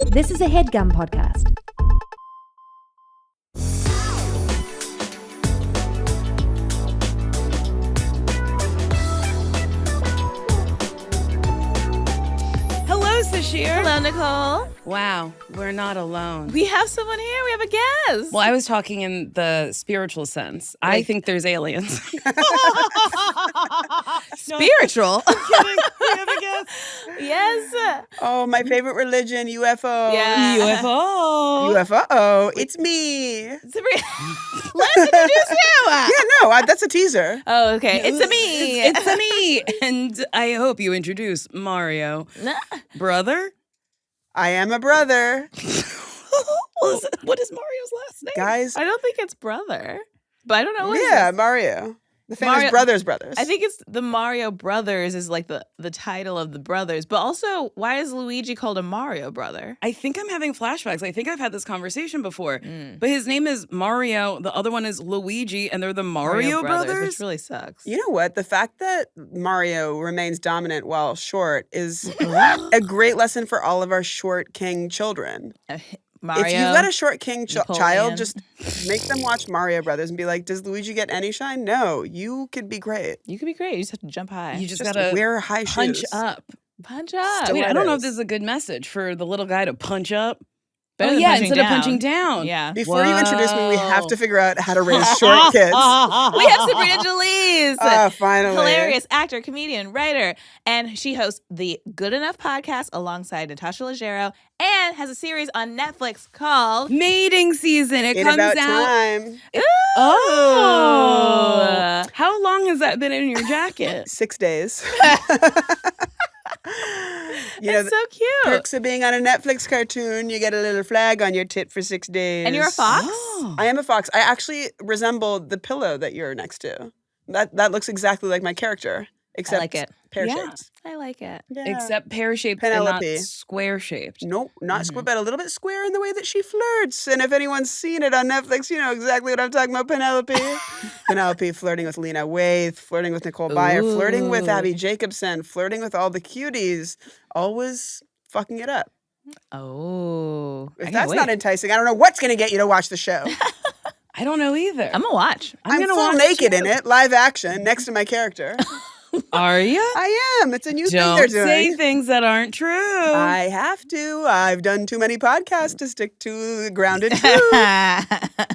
This is a Headgum podcast. Hello, Sasheer. Hello, Nicole. Wow, we're not alone. We have someone here. We have a guest. Well, I was talking in the spiritual sense. I think there's aliens. Spiritual. Kidding. We have a guest. Yes. Oh, my favorite religion, UFO. Yeah. UFO. UFO. It's me. Sabrina, let's introduce you. Yeah, no, that's a teaser. Oh, okay. It's a me. It's a me. And I hope you introduce Mario. Brother? I am a brother. What is Mario's last name? Guys, I don't think it's brother, but I don't know what yeah, it is. Mario. The famous Mario- brothers. I think it's the Mario Brothers is like the title of the brothers. But also, why is Luigi called a Mario brother? I think I'm having flashbacks. I think I've had this conversation before. But his name is Mario. The other one is Luigi, and they're the Mario Brothers. Which really sucks. You know what? The fact that Mario remains dominant while short is a great lesson for all of our short king children. Mario. If you've got a short king Napoleon. child, just make them watch Mario Brothers and be like, does Luigi get any shine? No, you could be great. You could be great. You just have to jump high. You just Just gotta wear high punch shoes. up. punch up. Wait, I don't know if Stilettos. this is a good message for the little guy to punch up. Better Oh than yeah, punching instead of down. punching down. Yeah. Before you introduce me, we have Whoa. to figure out how to raise short kids. We have Sabrina Jalees. Finally. Hilarious actor, comedian, writer. And she hosts the Good Enough podcast alongside Natasha Leggero and has a series on Netflix called Mating season. It In comes about out. time. Oh. How long has that been in your jacket? 6 days. It's so cute. perks of being on a Netflix cartoon, you get a little flag on your tit for 6 days. And you're a fox? Oh. I am a fox. I actually resemble the pillow that you're next to. That looks exactly like my character, except like it. pear-shaped. I like it. Yeah. Except pear-shaped and not Penelope. square-shaped. Nope, not square, but a little bit square in the way that she flirts. And if anyone's seen it on Netflix, you know exactly what I'm talking about, Penelope. Penelope flirting with Lena Waithe, flirting with Nicole Byer, flirting with Ooh. Abby Jacobson, flirting with all the cuties, always fucking it up. Oh. If that's not enticing, I don't know what's going to get you to watch the show. I don't know either. I'm going to watch. I'm gonna full watch naked too. in it, live action, next to my character. Are you? I am. It's a new thing they're Don't doing. say things that aren't true. I have to. I've done too many podcasts to stick to the grounded truth.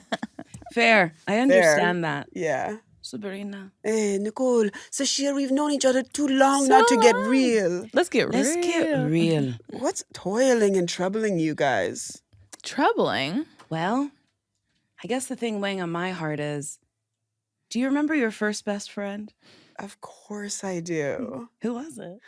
Fair. I understand that. Yeah. Sabrina. Hey, Nicole, Sasheer, we've known each other too long not to get real. Let's get Let's get real. What's toiling and troubling you guys? Troubling. Well, I guess the thing weighing on my heart is, do you remember your first best friend? Of course I do. Who was it?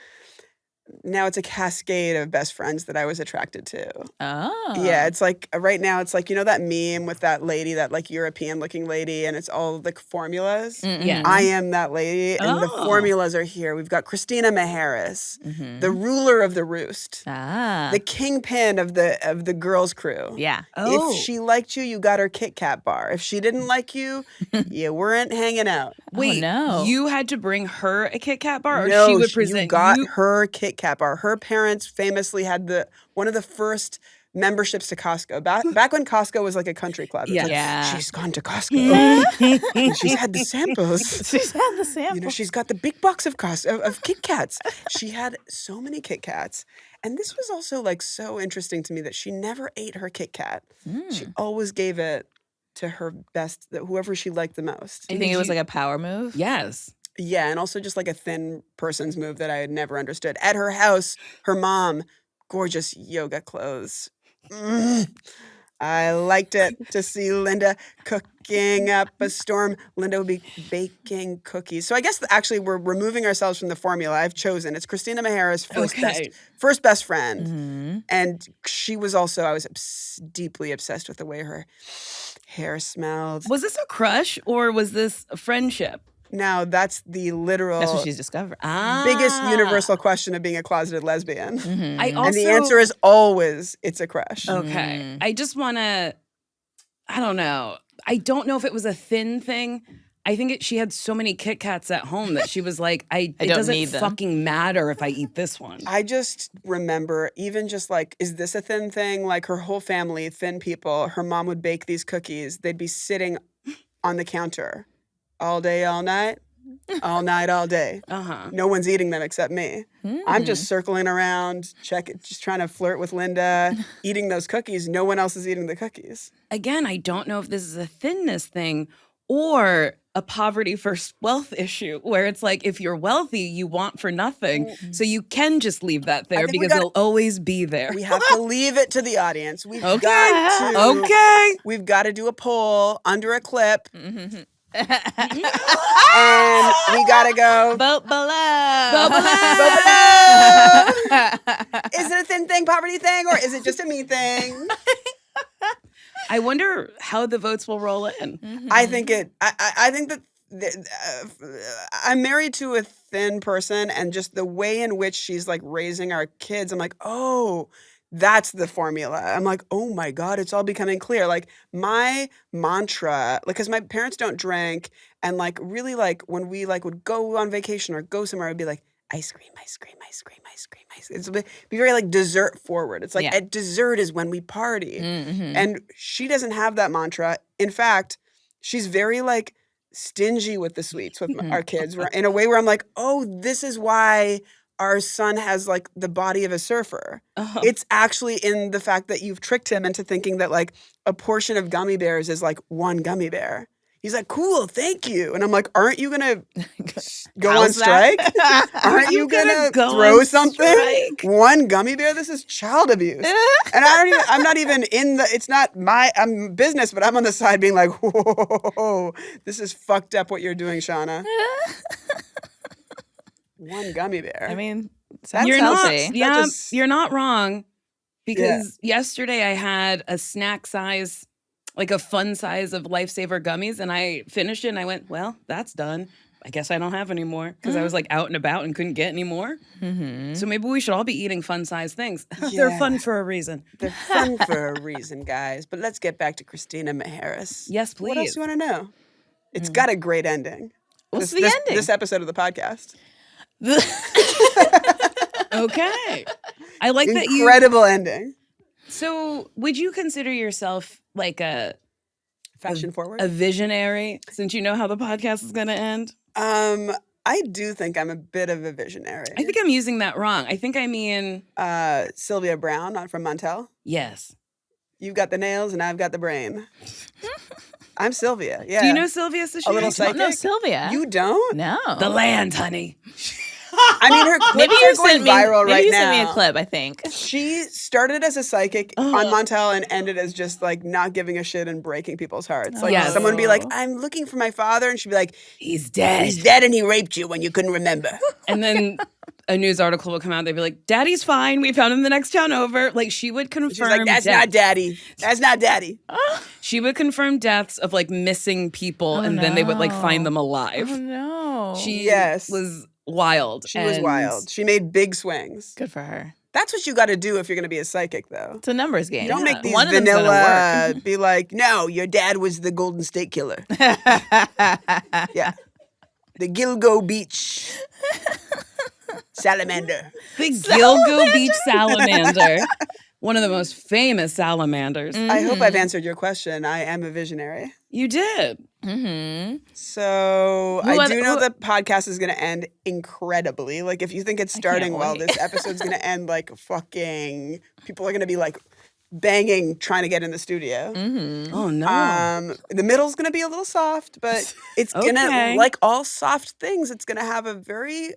Now it's a cascade of best friends that I was attracted to. Oh. Yeah, it's like right now it's like, you know that meme with that lady, that like European looking lady, and it's all the formulas? Yeah. I am that lady, and the Oh. formulas are here. We've got Christina Maharis, Mhm. the ruler of the roost, Ah. the kingpin of the girls' crew. Yeah. Oh. If she liked you, you got her Kit Kat bar. If she didn't like you, you weren't hanging out. Wait, no. you had to bring her a Kit Kat bar, or No, she would you present got you? her Kit Kat bar. Her parents famously had one of the first memberships to Costco. Back when Costco was like a country club. It's Yeah. like, Yeah. she's gone to Costco. And she's had the samples. She's had the sample. You know, she's got the big box of Kit Kats. She had so many Kit Kats. And this was also like so interesting to me that she never ate her Kit Kat. She always gave it to her best, whoever she liked the most. Do you think it was like a power move? Yes. Yeah, and also just like a thin person's move that I had never understood. At her house, her mom, gorgeous yoga clothes. I liked it to see Linda cooking up a storm. Linda would be baking cookies. So I guess actually we're removing ourselves from the formula. I've chosen. It's Christina Maharis, first best friend. Mm-hmm. And she was also, I was deeply obsessed with the way her hair smelled. Was this a crush or was this a friendship? Now that's the literal That's what she's discovered. biggest universal question of being a closeted lesbian. Mm-hmm. I also, And the answer is always, it's a crush. okay. I just want to, I don't know. I don't know if it was a thin thing. I think she had so many Kit Kats at home that she was like, it don't doesn't need them. fucking matter if I eat this one. I just remember even just like, is this a thin thing? Like her whole family, thin people, her mom would bake these cookies. They'd be sitting on the counter all day, all night, all night, all day. Uh-huh. No one's eating them except me. I'm just circling around, just trying to flirt with Linda, eating those cookies. No one else is eating the cookies. Again, I don't know if this is a thinness thing or a poverty first wealth issue where it's like if you're wealthy, you want for nothing. So you can just leave that there because it'll always be there. We have to leave it to the audience. We've got to. Okay. We've got to do a poll under a clip. Mm-hmm. And we got to go. Vote below. Vote below. Vote below. Is it a thin thing, poverty thing, or is it just a me thing? I wonder how the votes will roll in. I think I think that I'm married to a thin person, and just the way in which she's like raising our kids, I'm like, oh, that's the formula. I'm like, oh my God, it's all becoming clear. Like my mantra, like, because my parents don't drink, and like really like when we like would go on vacation or go somewhere, I'd be like, ice cream, ice cream, ice cream, ice cream, ice cream. It's be very like dessert forward. It's like at dessert is when we party. And she doesn't have that mantra. In fact, she's very like stingy with the sweets with our kids in a way where I'm like, oh, this is why our son has like the body of a surfer. It's actually in the fact that you've tricked him into thinking that like a portion of gummy bears is like one gummy bear. He's like, cool, thank you. And I'm like, aren't you going to go on strike? Aren't you going to throw something? Strike? One gummy bear? This is child abuse. And I'm not even in the, it's not I'm business, but I'm on the side being like, whoa, this is fucked up what you're doing, Shauna. One gummy bear. I mean, sounds you're healthy. You're not wrong. Because yesterday I had a snack size, like a fun size of Lifesaver gummies, and I finished it and I went, well, that's done. I guess I don't have any more because I was like out and about and couldn't get any more. So maybe we should all be eating fun size things. They're fun for a reason. They're fun for a reason, guys. But let's get back to Christina Maheras. Yes, please. What else do you want to know? It's got a great ending. What's the ending? This episode of the podcast. Okay. I like that you... Incredible ending. So would you consider yourself like a fashion forward? A visionary, since you know how the podcast is going to end? I do think I'm a bit of a visionary. I think I'm using that wrong. I think I mean... Sylvia Brown from Montel. Yes. You've got the nails and I've got the brain. I'm Sylvia, yeah. Do you know Sylvia Sasheer? A little psychic? No, Sylvia. You don't? No. The land, honey. I mean, her clips are going viral right now. Maybe you sent me a clip, I think. She started as a psychic on Montel and ended as just like not giving a shit and breaking people's hearts. Like someone would be like, I'm looking for my father. And she'd be like, he's dead. He's dead and he raped you when you couldn't remember. And then a news article would come out. They'd be like, Daddy's fine. We found him the next town over. Like she would confirm. She's like, that's not daddy. That's not daddy. She would confirm deaths of like missing people and then they would like find them alive. Oh no. She was wild. She was wild. She made big swings. Good for her. That's what you got to do if you're going to be a psychic, though. It's a numbers game. Don't make these vanilla be like, no, your dad was the Golden State Killer. Yeah. The Gilgo Beach salamander. The Gilgo Beach salamander. One of the most famous salamanders. I hope I've answered your question. I am a visionary. You did. So I do know the podcast is going to end incredibly. Like if you think it's starting well, this episode's going to end like fucking, people are going to be like banging trying to get in the studio. Oh no. The middle's going to be a little soft, but it's going to, like all soft things, it's going to have a very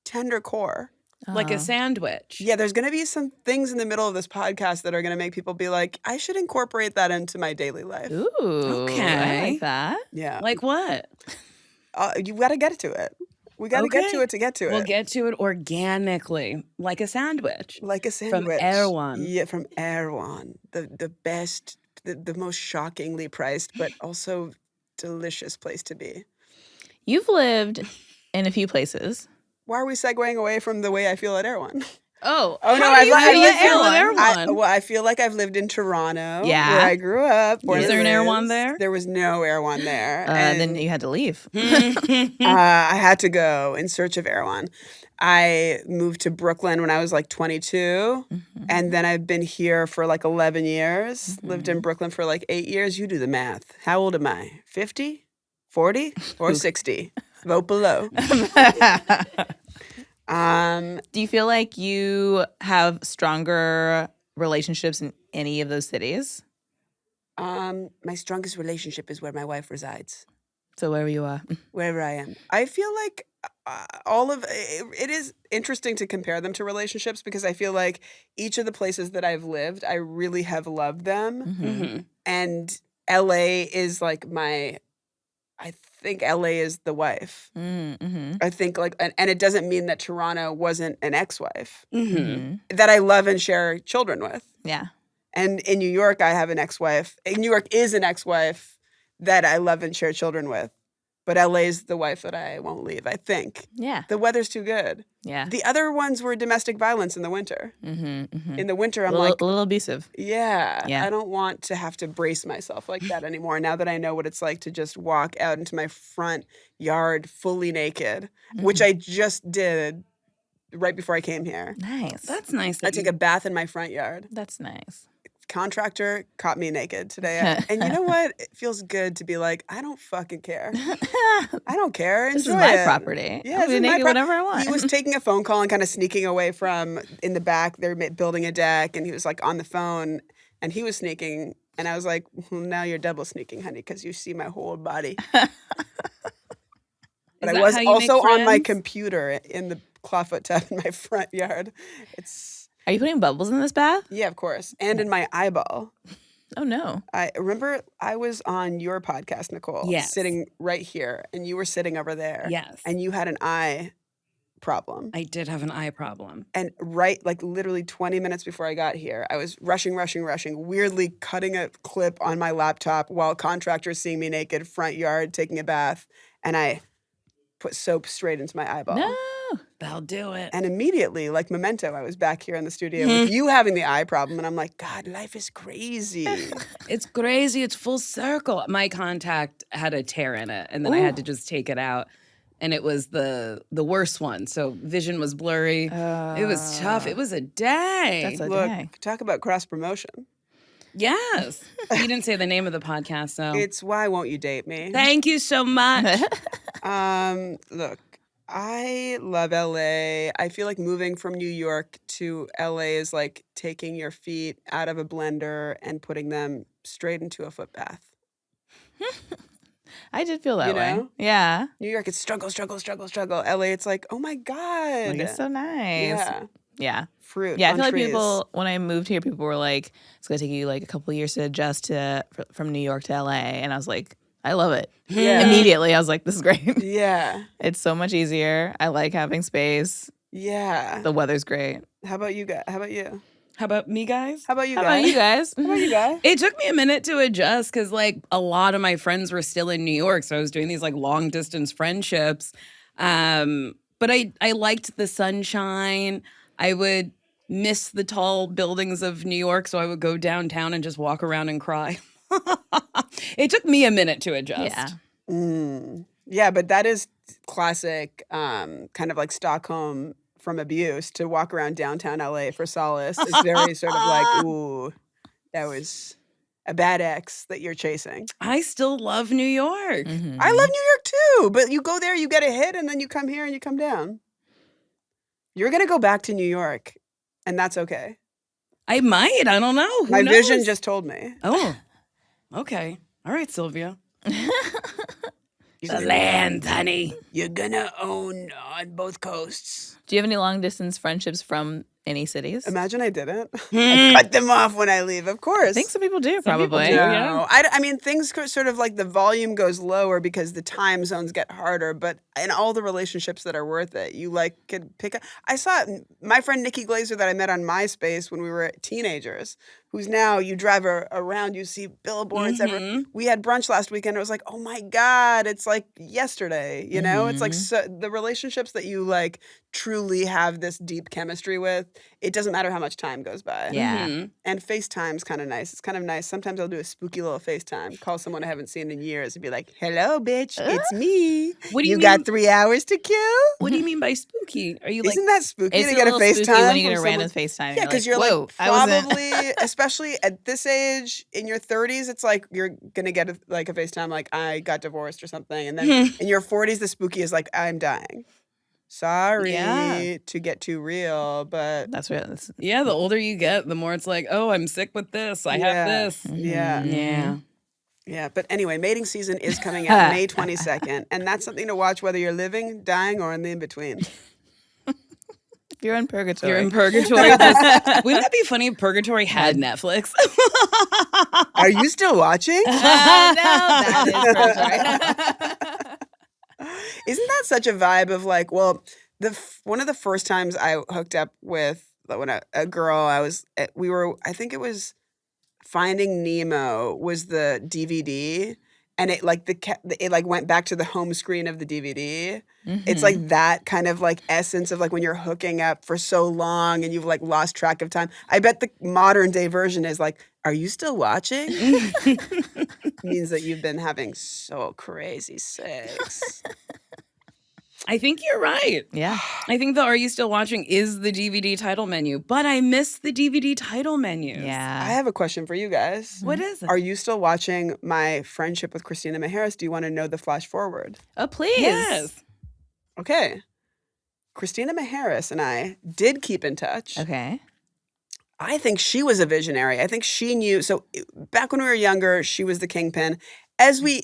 tender core. Like a sandwich. Yeah, there's going to be some things in the middle of this podcast that are going to make people be like, I should incorporate that into my daily life. Ooh. Okay. I like that. Yeah. Like what? You got to get to it. We got to get to it to get to it. We'll get to it organically, like a sandwich. Like a sandwich. From Erewhon. Yeah, from Erewhon. The best, the most shockingly priced, but also delicious place to be. You've lived in a few places. Why are we segueing away from the way I feel at Erewhon? Oh, Oh, no, how do you I've feel lived at in Erewhon? Erewhon. I feel like I've lived in Toronto, Yeah. where I grew up. born Was and there an Erewhon raised. there? There was no Erewhon there. Then you had to leave. I had to go in search of Erewhon. I moved to Brooklyn when I was like 22, and then I've been here for like 11 years. Lived in Brooklyn for like 8 years. You do the math. How old am I? 50? 40? Or 60? Vote below. Do you feel like you have stronger relationships in any of those cities? My strongest relationship is where my wife resides. So wherever you are. Wherever I am. I feel like it is interesting to compare them to relationships because I feel like each of the places that I've lived, I really have loved them. And LA is like I think LA is the wife. I think like, and it doesn't mean that Toronto wasn't an ex-wife that I love and share children with. Yeah. And in New York, I have an ex-wife. New York is an ex-wife that I love and share children with. But LA's the wife that I won't leave, I think. Yeah. The weather's too good. Yeah. The other ones were domestic violence in the winter. In the winter, I'm a like, little abusive. yeah, Yeah. I don't want to have to brace myself like that anymore. Now that I know what it's like to just walk out into my front yard fully naked, which I just did right before I came here. Nice. That's nice. I take a bath in my front yard. That's nice. Contractor caught me naked today. And you know what? It feels good to be like, I don't fucking care. I don't care. Enjoy This is my it. property. Yeah, I'll be naked whenever I want. He was taking a phone call and kind of sneaking away from in the back. They're building a deck, and he was like on the phone, and he was sneaking. And I was like, well, now you're double sneaking, honey, because you see my whole body. But I was also on my computer in the clawfoot tub in my front yard. Are you putting bubbles in this bath? Yeah, of course. And in my eyeball. Oh, no. I remember I was on your podcast, Nicole, sitting right here, and you were sitting over there. Yes. And you had an eye problem. I did have an eye problem. And like literally 20 minutes before I got here, I was rushing, weirdly cutting a clip on my laptop while contractors seeing me naked, front yard, taking a bath. And I put soap straight into my eyeball. No. That'll do it. And immediately, like Memento, I was back here in the studio with you having the eye problem. And I'm like, God, life is crazy. It's crazy. It's full circle. My contact had a tear in it, and then I had to just take it out. And it was the worst one. So vision was blurry. It was tough. It was a day. That's a Look, day. talk about cross promotion. Yes. You didn't say the name of the podcast, so. It's Why Won't You Date Me? Thank you so much. Look, I love LA. I feel like moving from New York to LA is like taking your feet out of a blender and putting them straight into a foot bath. I did feel that You way. know? Yeah. New York, it's struggle. LA, it's like, oh my God. Like, it's so nice. Yeah. Yeah. Fruit. Yeah, I on feel like trees. people, when I moved here, people were like, it's going to take you like a couple of years to adjust from New York to LA. And I was like, I love it. Yeah. Immediately, I was like, this is great. Yeah. It's so much easier. I like having space. Yeah. The weather's great. How about you guys? How about you? How about me, guys? How about you How guys? about you guys? How about you guys? It took me a minute to adjust because, like, a lot of my friends were still in New York. So I was doing these, like, long-distance friendships. But I liked the sunshine. I would miss the tall buildings of New York, so I would go downtown and just walk around and cry. It took me a minute to adjust. Yeah. Yeah, but that is classic, kind of like Stockholm from abuse to walk around downtown LA for solace. It's very sort of like, ooh, that was a bad ex that you're chasing. I still love New York. Mm-hmm. I love New York too, but you go there, you get a hit, and then you come here and you come down. You're going to go back to New York, and that's okay. I might. I don't know. Who My knows? vision just told me. Oh, okay. All right, Sylvia. He's The like, land, honey. you're going to own on both coasts. Do you have any long distance friendships from any cities? Imagine I didn't. I cut them off when I leave, of course. I think some people do, Some people probably. do. No, Yeah. I mean, things sort of like the volume goes lower because the time zones get harder. But in all the relationships that are worth it, you like could pick up. I saw my friend Nikki Glazer that I met on MySpace when we were teenagers, who's now you drive around, you see billboards. We had brunch last weekend. It was like, oh my God, it's like yesterday. You know, it's like the relationships that you like truly have this deep chemistry with, it doesn't matter how much time goes by. Yeah. Mhm. And FaceTime's kind of nice. It's kind of nice. Sometimes I'll do a spooky little FaceTime, call someone I haven't seen in years and be like, hello, bitch, it's me. What do you got mean- 3 hours to kill? What do you mean by spooky? Are you like Isn't that spooky It's to a get a little FaceTime? spooky when you get from a random someone- FaceTime. Yeah, because you're whoa, like I wasn't. probably, especially at this age in your 30s, it's like you're gonna get a FaceTime like I got divorced or something, and then in your 40s, the spooky is like I'm dying. Sorry Yeah. to get too real, but That's real. That's, yeah, the older you get, the more it's like, oh, I'm sick with this. I Yeah. have this. yeah, Yeah. yeah. But anyway, mating season is coming out May 22nd, and that's something to watch whether you're living, dying, or in the in between. if you're in purgatory. You're in purgatory. Wouldn't that be funny if Purgatory had Netflix? Are you still watching? No, that is purgatory. Isn't that such a vibe of like, well, one of the first times I hooked up with when a girl, I think it was Finding Nemo was the DVD, and it like it like went back to the home screen of the DVD. It's like that kind of like essence of like when you're hooking up for so long and you've like lost track of time. I bet the modern day version is like, are you still watching? Means that you've been having so crazy sex. I think you're right. Yeah. I think the Are You Still Watching is the DVD title menu, but I miss the DVD title menus. I Yeah. have a question for you guys. What is it? Are you still watching my friendship with Christina Maheras? Do you want to know the flash forward? Oh, please. Yes. Okay. Christina Maheras and I did keep in touch. Okay. I think she was a visionary. I think she knew. So back when we were younger, she was the kingpin. As we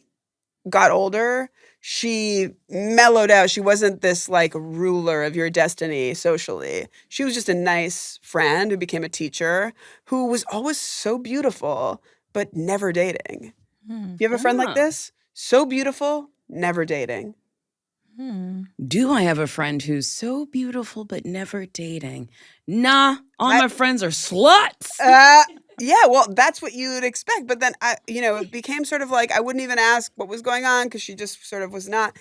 got older, she mellowed out. She wasn't this like ruler of your destiny socially. She was just a nice friend who became a teacher who was always so beautiful, but never dating. Hmm. You have a friend like Ah. this? So beautiful, never dating. Hmm. Do I have a friend who's so beautiful but never dating? Nah, all my friends are sluts. Yeah, well, that's what you would expect. But then it became sort of like I wouldn't even ask what was going on because she just sort of was not.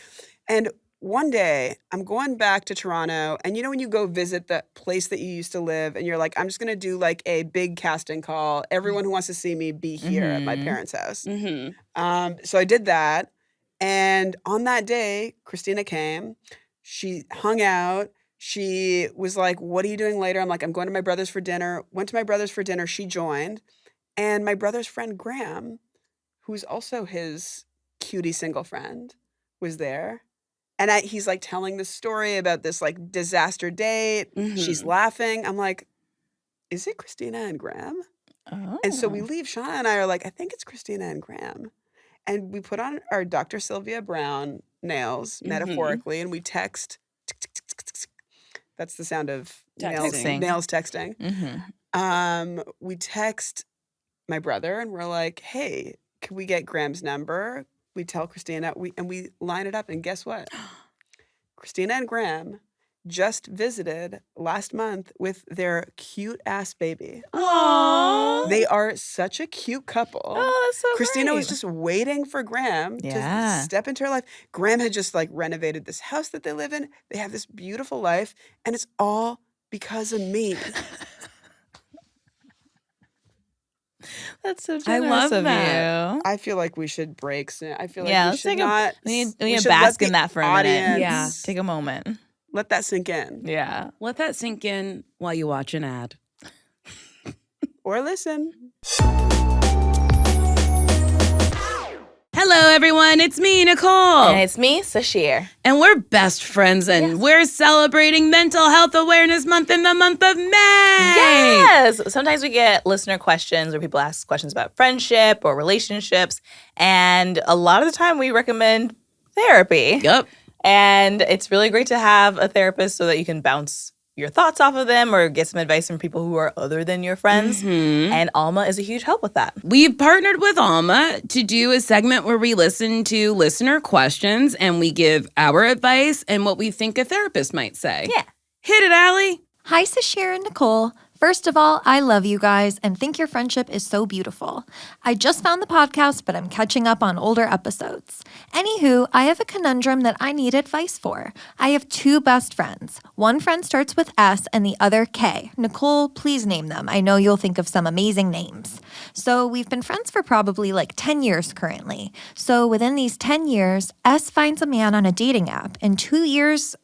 And one day I'm going back to Toronto, and when you go visit the place that you used to live, and you're like, I'm just gonna do like a big casting call. Everyone who wants to see me be here at my parents' house. Mm-hmm. So I did that. And on that day, Christina came. She hung out. She was like, what are you doing later? I'm like, I'm going to my brother's for dinner. Went to my brother's for dinner. She joined. And my brother's friend, Graham, who's also his cutie single friend, was there. And he's like telling the story about this like disaster date. She's laughing. I'm like, is it Christina and Graham? Oh. And so we leave. Shauna and I are like, I think it's Christina and Graham. And we put on our Dr. Sylvia Brown nails, metaphorically, and we text. Tick, tick, tick, tick, tick. That's the sound of Texting. nails texting. Mm-hmm. We text my brother, and we're like, hey, can we get Graham's number? We tell Christina, we line it up, and guess what? Christina and Graham just visited last month with their cute-ass baby. Aww. They are such a cute couple. Oh, that's so Christina was great. just waiting for Graham Yeah. to step into her life. Graham had just like renovated this house that they live in. They have this beautiful life, and it's all because of me. That's so I generous love of that. you. I feel like we should break soon. I feel like Yeah, we let's should take not. We we need to should let bask the in that for a minute. audience Yeah. Take a moment. Let that sink in. Yeah. Let that sink in while you watch an ad. Or listen. Hello, everyone. It's me, Nicole. And it's me, Sasheer. And we're best friends, and we're celebrating Mental Health Awareness Month in the month of May. Yes. Sometimes we get listener questions or people ask questions about friendship or relationships. And a lot of the time we recommend therapy. Yep. And it's really great to have a therapist so that you can bounce your thoughts off of them or get some advice from people who are other than your friends. And Alma is a huge help with that. We've partnered with Alma to do a segment where we listen to listener questions and we give our advice and what we think a therapist might say. Yeah. Hit it, Allie. Hi, Sasheer and Nicole. First of all, I love you guys and think your friendship is so beautiful. I just found the podcast, but I'm catching up on older episodes. Anywho, I have a conundrum that I need advice for. I have 2 best friends. One friend starts with S and the other K. Nicole, please name them. I know you'll think of some amazing names. So we've been friends for probably like 10 years currently. So within these 10 years, S finds a man on a dating app. In 2 years,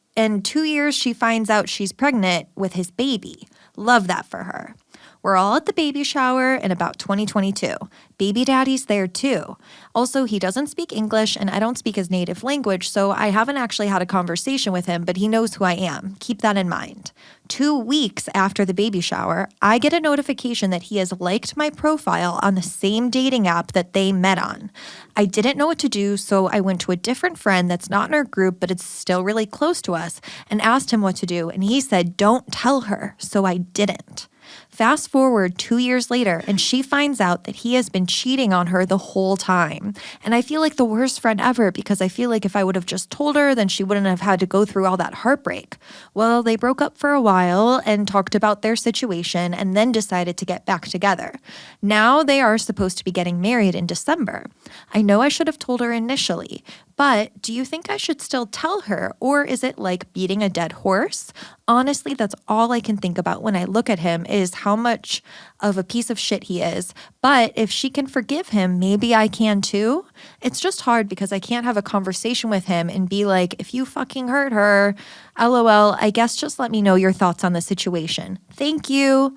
she finds out she's pregnant with his baby. Love that for her. We're all at the baby shower in about 2022. Baby daddy's there too. Also, he doesn't speak English and I don't speak his native language, so I haven't actually had a conversation with him, but he knows who I am. Keep that in mind. 2 weeks after the baby shower, I get a notification that he has liked my profile on the same dating app that they met on. I didn't know what to do, so I went to a different friend that's not in our group, but it's still really close to us, and asked him what to do, and he said, don't tell her, so I didn't. Fast forward 2 years later, and she finds out that he has been cheating on her the whole time. And I feel like the worst friend ever because I feel like if I would have just told her, then she wouldn't have had to go through all that heartbreak. Well, they broke up for a while and talked about their situation and then decided to get back together. Now they are supposed to be getting married in December. I know I should have told her initially, but do you think I should still tell her, or is it like beating a dead horse? Honestly, that's all I can think about when I look at him is how much of a piece of shit he is. But if she can forgive him, maybe I can too. It's just hard because I can't have a conversation with him and be like, if you fucking hurt her, LOL, I guess just let me know your thoughts on the situation. Thank you.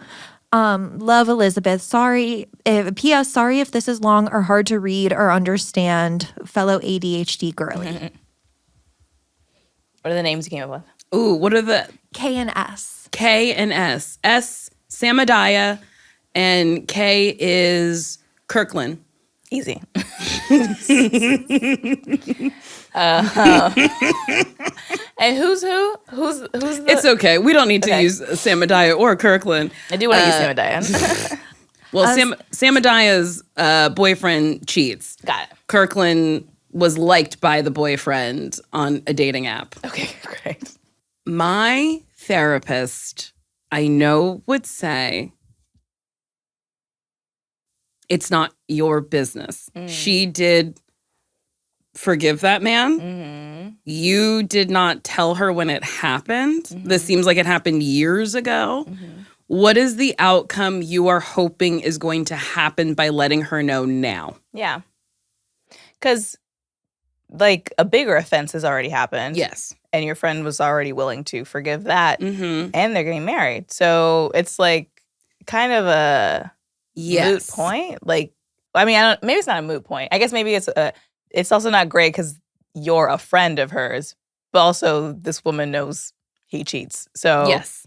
Love, Elizabeth. Sorry. P.S. Sorry if this is long or hard to read or understand, fellow ADHD girly. What are the names you came up with? Ooh, what are the K and S. K and S? S, Samadiah, and K is Kirkland. Easy. And who's who? Who's the... It's okay. We don't need to use Samadiah or Kirkland. I do want to use Samadiah. Well, Samadiah's boyfriend cheats. Got it. Kirkland was liked by the boyfriend on a dating app. Okay, great. My therapist, I know, would say, it's not your business. She did forgive that man. Mm-hmm. You did not tell her when it happened. This seems like it happened years ago. What is the outcome you are hoping is going to happen by letting her know now? Yeah. Because, like, a bigger offense has already happened. Yes. And your friend was already willing to forgive that. And they're getting married. So it's, like, kind of a moot point. Like, I mean, maybe it's not a moot point. I guess maybe it's also not great because you're a friend of hers. But also, this woman knows he cheats. So. Yes.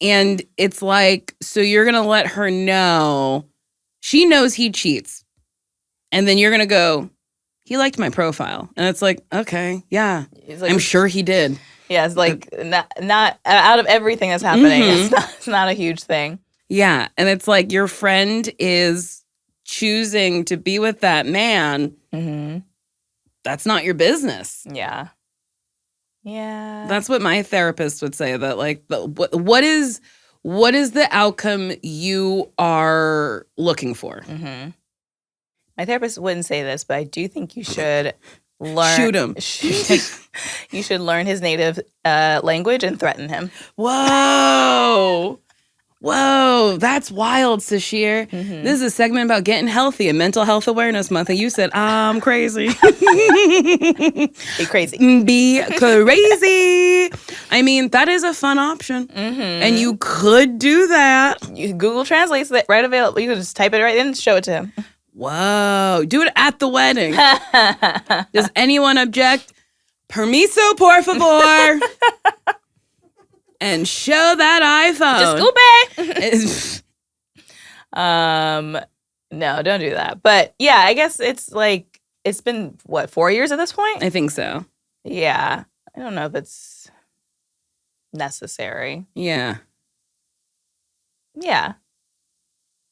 And it's like, so you're going to let her know. She knows he cheats. And then you're going to go, he liked my profile. And it's like, okay, yeah, like, I'm sure he did. Yeah, it's like not out of everything that's happening, it's not a huge thing. Yeah, and it's like your friend is choosing to be with that man. That's not your business. Yeah. Yeah. That's what my therapist would say, that like, what is the outcome you are looking for? My therapist wouldn't say this, but I do think you should learn. Shoot him. You should learn his native language and threaten him. Whoa. Whoa, that's wild, Sasheer. This is a segment about getting healthy and Mental Health Awareness Month. And you said, I'm crazy. Be crazy. Be crazy. I mean, that is a fun option. And you could do that. Google translates it right available. You could just type it right in and show it to him. Whoa. Do it at the wedding. Does anyone object? Permiso, por favor. And show that iPhone. Disculpe. No, don't do that. But yeah, I guess it's like, it's been, 4 years at this point? I think so. Yeah. I don't know if it's necessary. Yeah. Yeah.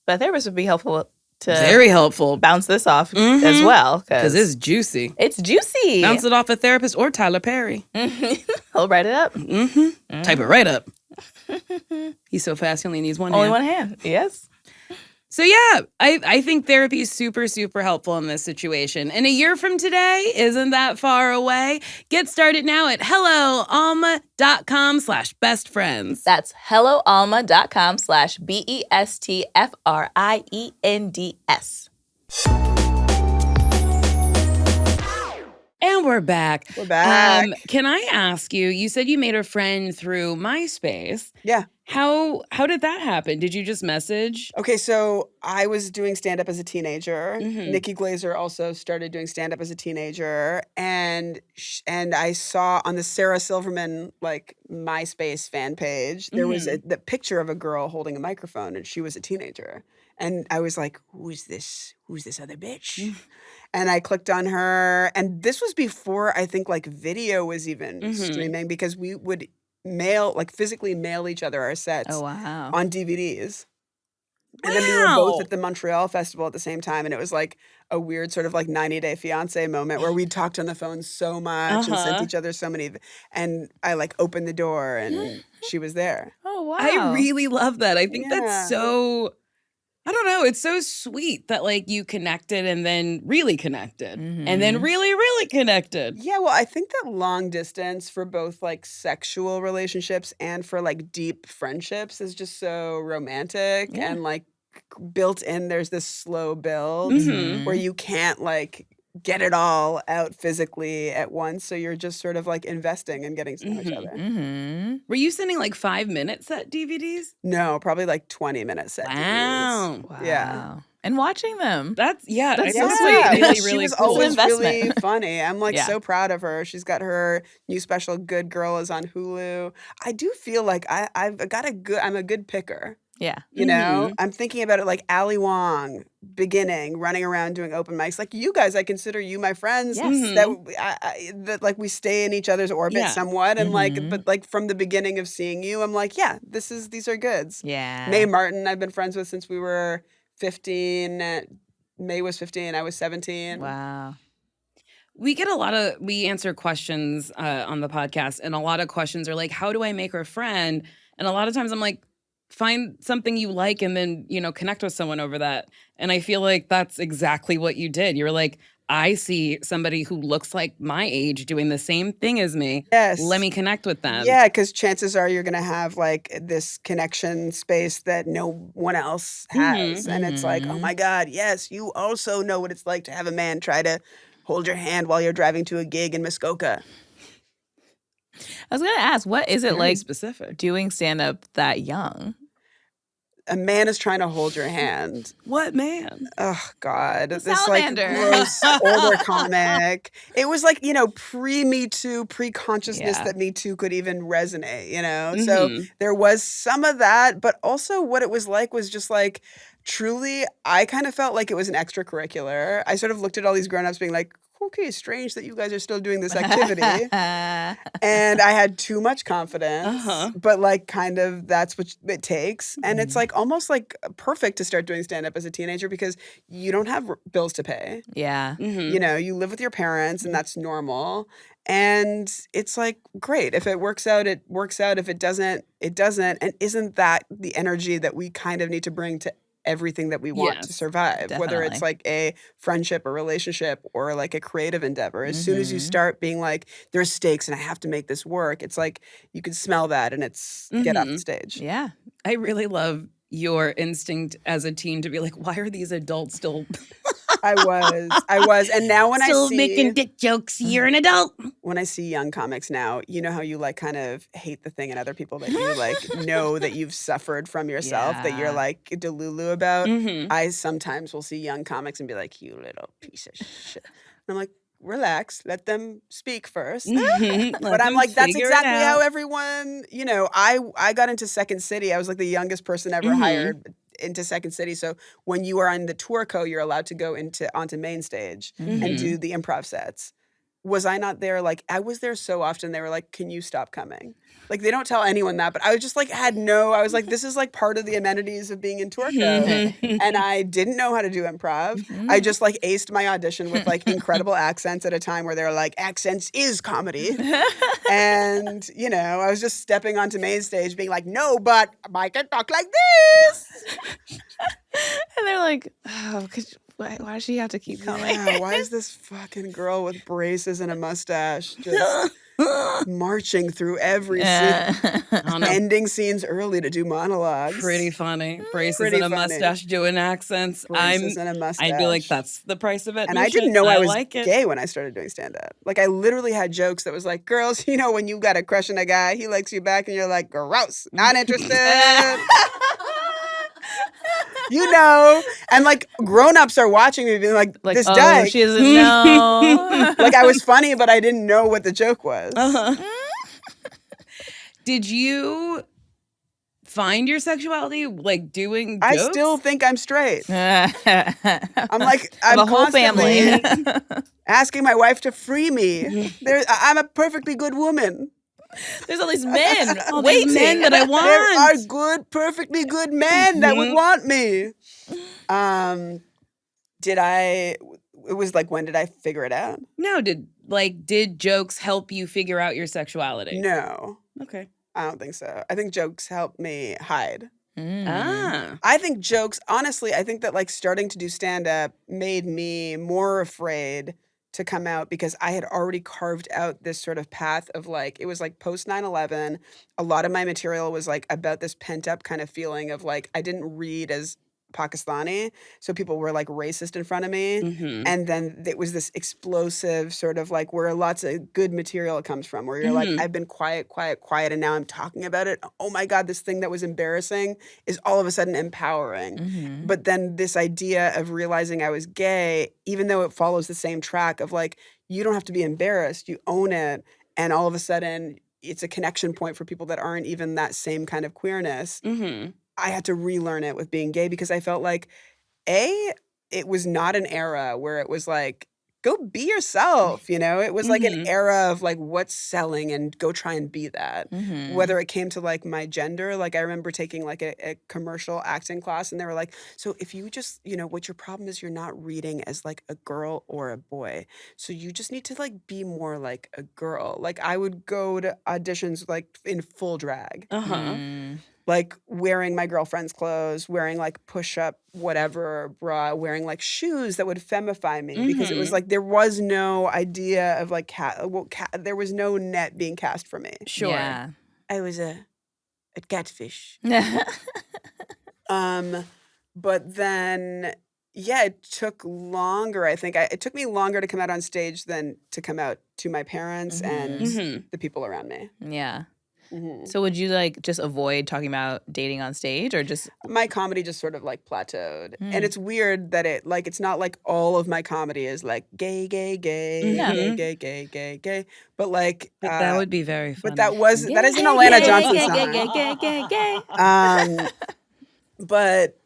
But a therapist would be helpful to very helpful. Bounce this off as well. Because it's juicy. It's juicy. Bounce it off a therapist or Tyler Perry. He'll write it up. Type it right up. He's so fast, he only needs one Only hand. one hand. Yes. So yeah, I think therapy is super, super helpful in this situation. And a year from today isn't that far away. Get started now at helloalma.com/bestfriends. That's helloalma.com/bestfriends. And we're back. We're back. Can I ask you, you said you made a friend through MySpace. Yeah. How did that happen? Did you just message? Okay, so I was doing stand-up as a teenager. Mhm. Nikki Glazer also started doing stand-up as a teenager, and I saw on the Sarah Silverman like MySpace fan page there was the picture of a girl holding a microphone, and she was a teenager, and I was like, "Who's this? Who's this other bitch?" And I clicked on her, and this was before I think like video was even streaming, because we would physically mail each other our sets wow. on DVDs. And then we were both at the Montreal Festival at the same time. And it was like a weird sort of like 90 Day Fiance moment where we talked on the phone so much and sent each other so many. And I like opened the door and she was there. Oh, wow. I really love that. I think Yeah. that's so, I don't know, it's so sweet that like you connected and then really connected and then really, really connected. Yeah, well, I think that long distance for both like sexual relationships and for like deep friendships is just so romantic and like built in. There's this slow build where you can't like get it all out physically at once. So you're just sort of like investing and getting to know each other. Were you sending like 5-minute set DVDs? No, probably like 20-minute set. Wow. DVDs. Yeah. And watching them. That's so I think sweet. it's Well, really, she really was cool. always investment. really funny. I'm like Yeah. so proud of her. She's got her new special Good Girl is on Hulu. I do feel like I'm a good picker. Yeah. You know, I'm thinking about it like Ali Wong, beginning, running around doing open mics. Like you guys, I consider you my friends. Yes. That like we stay in each other's orbit somewhat, and like, but like from the beginning of seeing you, I'm like, yeah, these are goods. Yeah. Mae Martin, I've been friends with since we were 15. Mae was 15, I was 17. Wow. We answer questions on the podcast, and a lot of questions are like, how do I make her friend? And a lot of times I'm like, find something you like and then, connect with someone over that. And I feel like that's exactly what you did. You were like, I see somebody who looks like my age doing the same thing as me. Yes. Let me connect with them. Yeah, because chances are you're going to have like this connection space that no one else has. And it's like, oh my God, yes, you also know what it's like to have a man try to hold your hand while you're driving to a gig in Muskoka. I was going to ask, what is it Very like specific. doing stand-up that young? A man is trying to hold your hand. What man? Oh God, this salamander. like gross older comic. It was like, pre-Me Too, pre-consciousness that Me Too could even resonate, So there was some of that, but also what it was like was just like, truly, I kind of felt like it was an extracurricular. I sort of looked at all these grown-ups being like, okay, strange that you guys are still doing this activity. And I had too much confidence, but like kind of that's what it takes. And it's like almost like perfect to start doing stand-up as a teenager because you don't have bills to pay. Yeah. You live with your parents and that's normal. And it's like, great. If it works out, it works out. If it doesn't, it doesn't. And isn't that the energy that we kind of need to bring to everything that we want to survive, whether it's like a friendship, a relationship, or like a creative endeavor. As soon as you start being like, there's stakes and I have to make this work, it's like you can smell that and it's get off the stage. Yeah. I really love your instinct as a teen to be like, why are these adults still I was. And now when still I see making dick jokes, you're an adult. when I see young comics now, you know how you like kind of hate the thing in other people that you like know that you've suffered from yourself, that you're like delulu about. I sometimes will see young comics and be like, you little piece of shit. And I'm like, relax, let them speak first. But I'm like, that's exactly how everyone, I got into Second City. I was like the youngest person ever hired into Second City. So when you are on the tour you're allowed to go onto main stage and do the improv sets. was I not there? Like, I was there so often. They were like, can you stop coming? Like, they don't tell anyone that, but I was just like, I was like, this is like part of the amenities of being in Turco. And I didn't know how to do improv. I just like aced my audition with like incredible accents at a time where they were like, accents is comedy. And, you know, I was just stepping onto main stage being like, no, but I can talk like this. And they're like, oh, why does she have to keep coming? Yeah, why is this fucking girl with braces and a mustache just marching through every scene, ending scenes early to do monologues? Pretty funny. Braces Pretty and a funny. mustache doing accents. Braces and a mustache. I'd be like, that's the price of admission. And I didn't know I was like it. gay when I started doing stand-up. Like, I literally had jokes that was like, girls, you know when you got a crush on a guy, he likes you back, and you're like, gross, not interested. You know, and like grown-ups are watching me being like this dyke. She doesn't know. Like, I was funny, but I didn't know what the joke was. Did you find your sexuality like doing jokes? I still think I'm straight. I'm like, I'm a whole family asking my wife to free me. I'm a perfectly good woman. There's all these men All waiting. these men that I want. There are good, perfectly good men that would want me. It was like, when did I figure it out? No, did jokes help you figure out your sexuality? No. Okay. I don't think so. I think jokes help me hide. Ah. I think jokes, honestly, I think that like starting to do stand-up made me more afraid to come out because I had already carved out this sort of path of like, it was like post 9/11. A lot of my material was like about this pent up kind of feeling of like, I didn't read as Pakistani, so people were like racist in front of me. Mm-hmm. And then it was this explosive sort of like where lots of good material comes from, where you're like, I've been quiet, and now I'm talking about it. Oh my God, this thing that was embarrassing is all of a sudden empowering. But then this idea of realizing I was gay, even though it follows the same track of like, you don't have to be embarrassed, you own it. And all of a sudden, it's a connection point for people that aren't even that same kind of queerness. I had to relearn it with being gay because I felt like, it was not an era where it was like, go be yourself, you know? It was like an era of like, what's selling and go try and be that. Whether it came to like my gender, like I remember taking like a commercial acting class and they were like, so if you just, you know, what your problem is, you're not reading as like a girl or a boy. So you just need to like be more like a girl. Like I would go to auditions like in full drag. Like wearing my girlfriend's clothes, wearing like push-up whatever bra, wearing like shoes that would femify me because it was like there was no idea of like there was no net being cast for me. Sure. Yeah. I was a catfish. But then it took longer. I think it took me longer to come out on stage than to come out to my parents and the people around me. Yeah. So would you like just avoid talking about dating on stage or just my comedy just sort of like plateaued. And it's weird that it's not like all of my comedy is like gay, but like that would be very funny. But that is an Alana Johnson song. But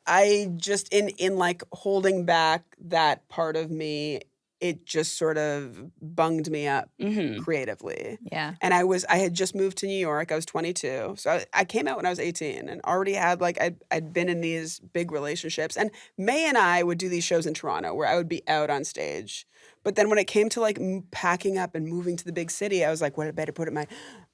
I just in like holding back that part of me, it just sort of bunged me up creatively. Yeah. And I had just moved to New York. I was 22. So I came out when I was 18 and already had like, I'd been in these big relationships. And May and I would do these shows in Toronto where I would be out on stage. But then when it came to like packing up and moving to the big city, I was like, well, I better put my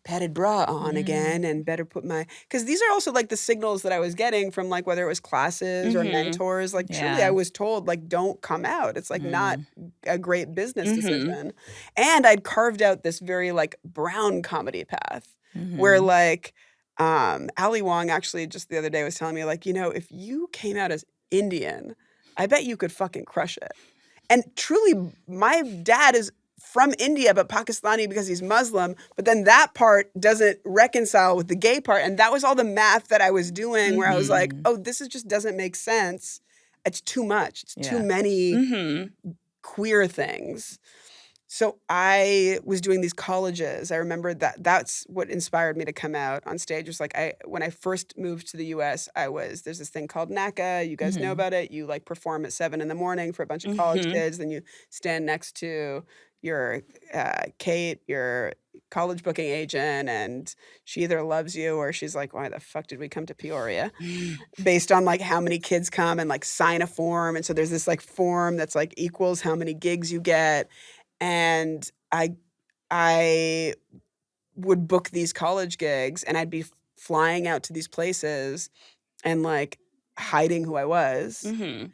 padded bra on again and better put because these are also like the signals that I was getting from like whether it was classes or mentors. Like truly I was told like, don't come out. It's like not a great business decision. And I'd carved out this very like brown comedy path where like Ali Wong actually just the other day was telling me like, you know, if you came out as Indian, I bet you could fucking crush it. And truly, my dad is from India, but Pakistani because he's Muslim. But then that part doesn't reconcile with the gay part. And that was all the math that I was doing where I was like, oh, this just doesn't make sense. It's too much. It's too many queer things. So I was doing these colleges. I remember that's what inspired me to come out on stage. It was like when I first moved to the US, there's this thing called NACA. You guys know about it. You like perform at 7 a.m. for a bunch of college kids. Then you stand next to, Kate, your college booking agent, and she either loves you or she's like, why the fuck did we come to Peoria? Based on like how many kids come and like sign a form. And so there's this like form that's like equals how many gigs you get. And I would book these college gigs and I'd be flying out to these places and like hiding who I was. Mm-hmm.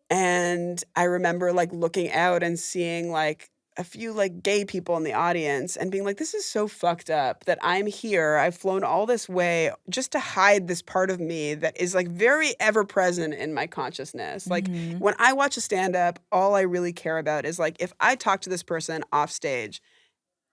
And I remember like looking out and seeing like a few like gay people in the audience and being like, this is so fucked up that I'm here. I've flown all this way just to hide this part of me that is like very ever present in my consciousness. Like when I watch a stand up, all I really care about is like, if I talk to this person off stage,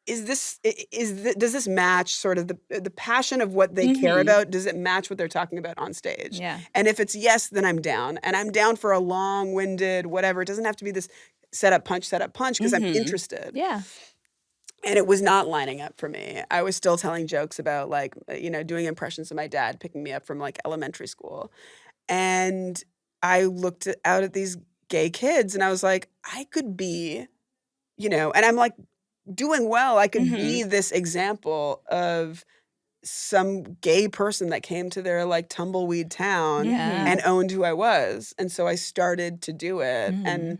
does this match sort of the passion of what they care about? Does it match what they're talking about on stage? Yeah. And if it's yes, then I'm down. And I'm down for a long-winded whatever. It doesn't have to be this set up punch because I'm interested. Yeah. And it was not lining up for me. I was still telling jokes about like, doing impressions of my dad picking me up from like elementary school. And I looked out at these gay kids and I was like, I could be, and I'm like, doing well, I could be this example of some gay person that came to their like tumbleweed town and owned who I was. And so I started to do it. And,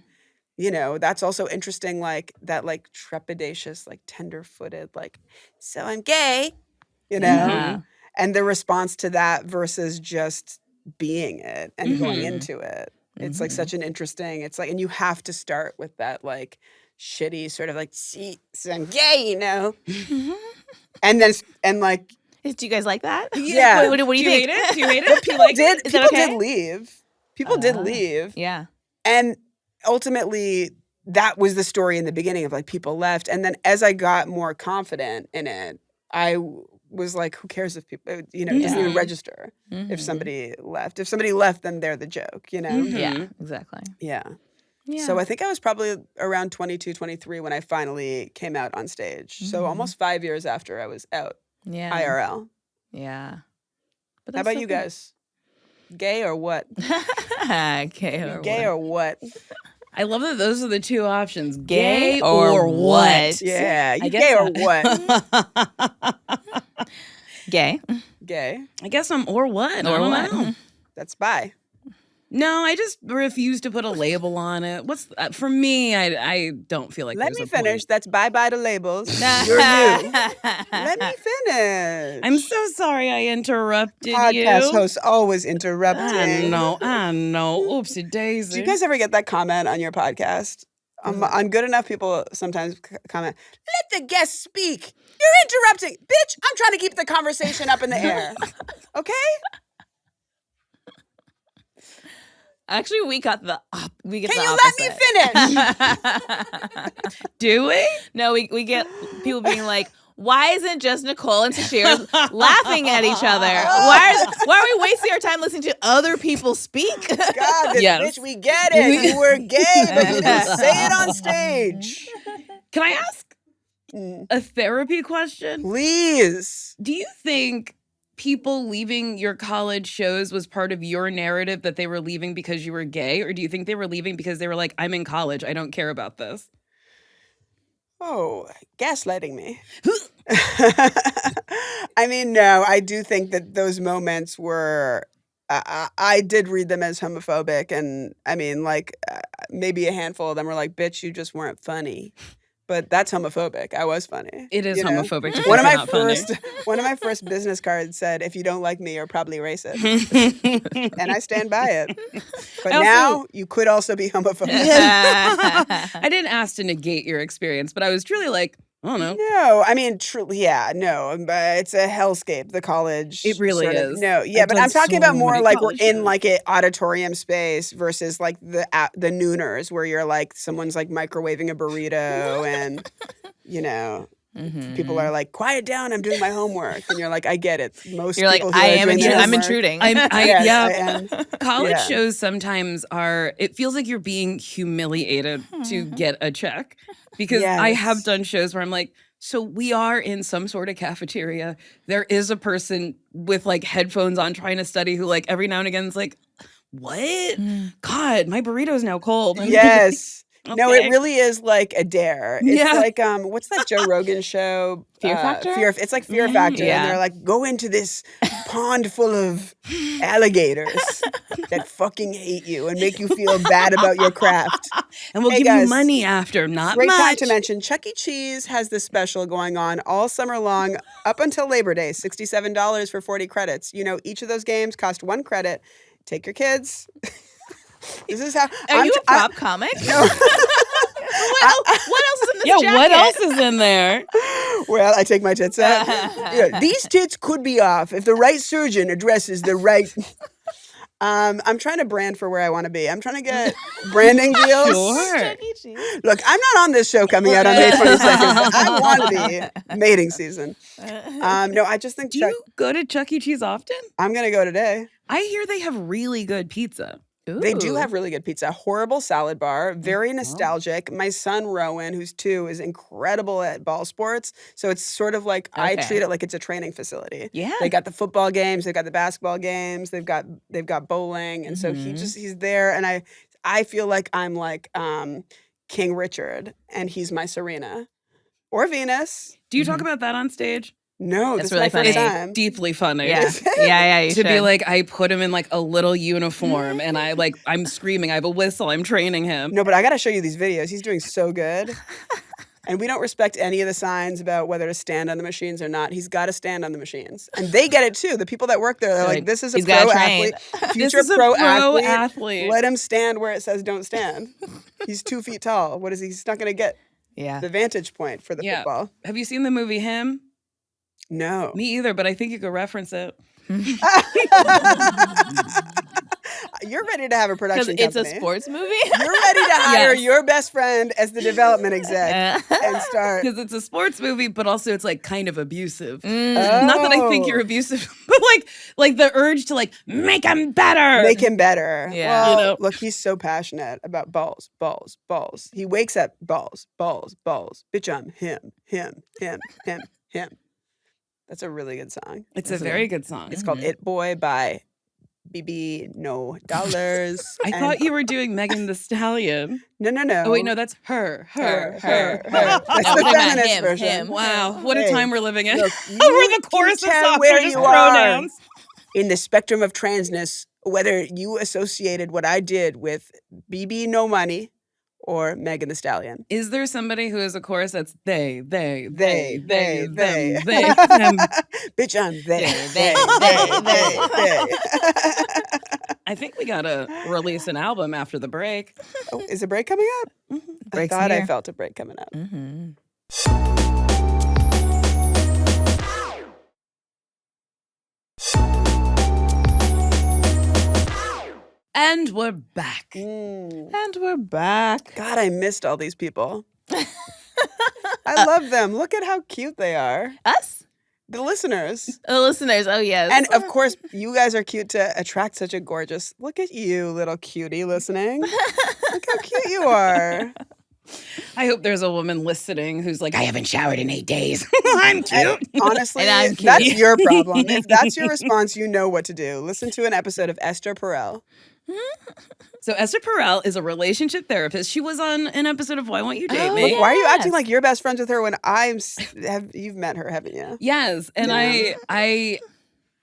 that's also interesting, like that like trepidatious, like tender-footed, like, so I'm gay, and the response to that versus just being it and going into it. It's like such an interesting, it's like, and you have to start with that like shitty sort of like, see, so I'm gay, and like, do you guys like that? Yeah. What do you think? Hate it? Do you hate it? People did leave. People did leave. Yeah. And ultimately, that was the story in the beginning of like people left. And then as I got more confident in it, I was like, who cares if people, it doesn't even register if somebody left. If somebody left, then they're the joke, Yeah, exactly. Yeah. Yeah. So I think I was probably around 22, 23 when I finally came out on stage. So almost 5 years after I was out IRL. Yeah. But How about you guys? Gay or what? Gay or what? I love that those are the two options. Gay or what? Yeah. You I gay or guess what? Gay. Gay. I guess I'm or what? Or I don't what? know. That's bi. No, I just refuse to put a label on it. For me? I don't feel like. Let there's me a finish. point. That's bye to labels. You're you. Let me finish. I'm so sorry I interrupted Podcast you. hosts always interrupting. I know. Oopsie daisy. Do you guys ever get that comment on your podcast? On Good Enough, people sometimes comment, let the guest speak. You're interrupting. Bitch, I'm trying to keep the conversation up in the air. Okay? Actually, we get the Can you opposite. let me finish? Do we? No, we get people being like, why isn't just Nicole and Sasheer laughing at each other? Why are we wasting our time listening to other people speak? God, this Yes. bitch, we get it. You were gay, but you didn't say it on stage. Can I ask a therapy question? Please. Do you think people leaving your college shows was part of your narrative that they were leaving because you were gay? Or do you think they were leaving because they were like, I'm in college, I don't care about this? Oh, gaslighting me. I mean, no, I do think that those moments were, I did read them as homophobic. And I mean, like, maybe a handful of them were like, bitch, you just weren't funny. But that's homophobic. I was funny. It is homophobic. To One of my my first business cards said, "If you don't like me, you're probably racist," and I stand by it. But now you could also be homophobic. I didn't ask to negate your experience, but I was truly like, I don't know. No, I mean, truly, yeah, no, but it's a hellscape. The college, It really sort of- is. No, yeah, I've but done I'm talking so about more many like we're college in shows. like an auditorium space versus like the nooners where you're like someone's like microwaving a burrito and people are like, quiet down, I'm doing my homework, and you're like, I get it. Most You're like, people who are doing their I'm homework- intruding. Yes, I am. College Yeah. shows sometimes it feels like you're being humiliated to get a check. Because I have Yes. done shows where I'm like, so we are in some sort of cafeteria. There is a person with like headphones on trying to study who like every now and again is like, what? God, my burrito's now cold. And Yes. No, it really is like a dare. It's Yeah. like what's that Joe Rogan show? Fear Factor? It's like Fear Factor, Yeah. and they're like, go into this pond full of alligators that fucking hate you and make you feel bad about your craft. And we'll Hey, give guys, you money after, not Great much. time to mention Chuck E. Cheese has this special going on all summer long up until Labor Day, $67 for 40 credits. You know, each of those games cost 1 credit. Take your kids. This is how Are you a prop comic? No. What else is in this Yeah, jacket? what else is in there? Well, I take my tits out. These tits could be off if the right surgeon addresses the right. I'm trying to brand for where I want to be. I'm trying to get branding deals. Sure. Look, I'm not on this show coming out on May 22nd. But I want to be mating season. No, I just think Do you go to Chuck E. Cheese often? I'm going to go today. I hear they have really good pizza. They do have really good pizza. Horrible salad bar, very nostalgic. My son Rowan, who's 2, is incredible at ball sports. So it's sort of like I treat it like it's a training facility. Yeah. They got the football games, they've got the basketball games, they've got bowling, and so he's there, and I feel like I'm like King Richard, and he's my Serena or Venus. Do you talk about that on stage? No, That's this is really my funny. first time. Deeply funny. Yeah. You To be should. like, I put him in like a little uniform and I'm screaming, I have a whistle, I'm training him. No, but I got to show you these videos. He's doing so good. And we don't respect any of the signs about whether to stand on the machines or not. He's got to stand on the machines. And they get it too. The people that work there, they're like, this is a He's pro gotta train. athlete. This Future is a pro pro athlete. athlete. Let him stand where it says don't stand. He's 2 feet tall. What is he? He's not going to get the vantage point for the football. Have you seen the movie Him? No. Me either, but I think you could reference it. You're ready to have a Because production it's company. a sports movie? You're ready to hire Yes. your best friend as the development exec and start. Because it's a sports movie, but also it's like kind of abusive. Oh. Not that I think you're abusive, but like the urge to like make him better. Make him better. Yeah. Well, You know? look, he's so passionate about balls. He wakes up balls. Bitch, I'm him. That's a really good song. It's a very good song. It's called It Boy by BB No Dollars. I thought you were doing Megan Thee Stallion. No. Oh wait, no, that's her. That's No, the we meant feminist him, version. him. Wow, what a Hey, time we're living in. look, Where you the chorus can and tell songs where are just you are. pronouns. In the spectrum of transness, whether you associated what I did with BB No Money or Megan Thee Stallion. Is there somebody who is a chorus that's they, They. them, they, them? Bitch, I'm they. I think we gotta release an album after the break. Oh, is a break coming up? I Break's thought I here. felt a break coming up. And we're back. And we're back. God, I missed all these people. I love them. Look at how cute they are. Us? The listeners. The listeners. Oh, yes. And of course, you guys are cute to attract such a gorgeous. Look at you, little cutie listening. Look how cute you are. I hope there's a woman listening who's like, I haven't showered in 8 days. I'm cute. Honestly, And I'm cute. that's your problem. If that's your response, you know what to do. Listen to an episode of Esther Perel. So Esther Perel is a relationship therapist. She was on an episode of Why Won't You Date Oh, Me? Look, why are you acting Yes. like you're best friends with her when you've met her, haven't you? Yes, and Yeah.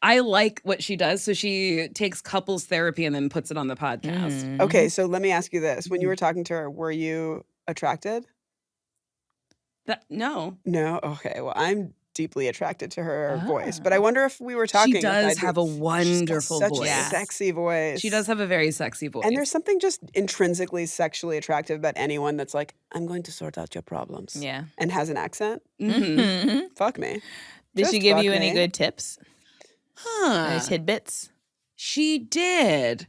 I like what she does. So she takes couples therapy and then puts it on the podcast. Okay, so let me ask you this. When you were talking to her, were you attracted? No, No? Okay, well, I'm deeply attracted to her voice. But I wonder if we were talking. she if does I'd be- have a She's got wonderful such voice. a sexy voice. She does have a very sexy voice. And there's something just intrinsically sexually attractive about anyone that's like, I'm going to sort out your problems. Yeah. And has an accent. Mhm. Fuck me. Did Just she give fuck you any me. good tips? Huh. Any tidbits? She did.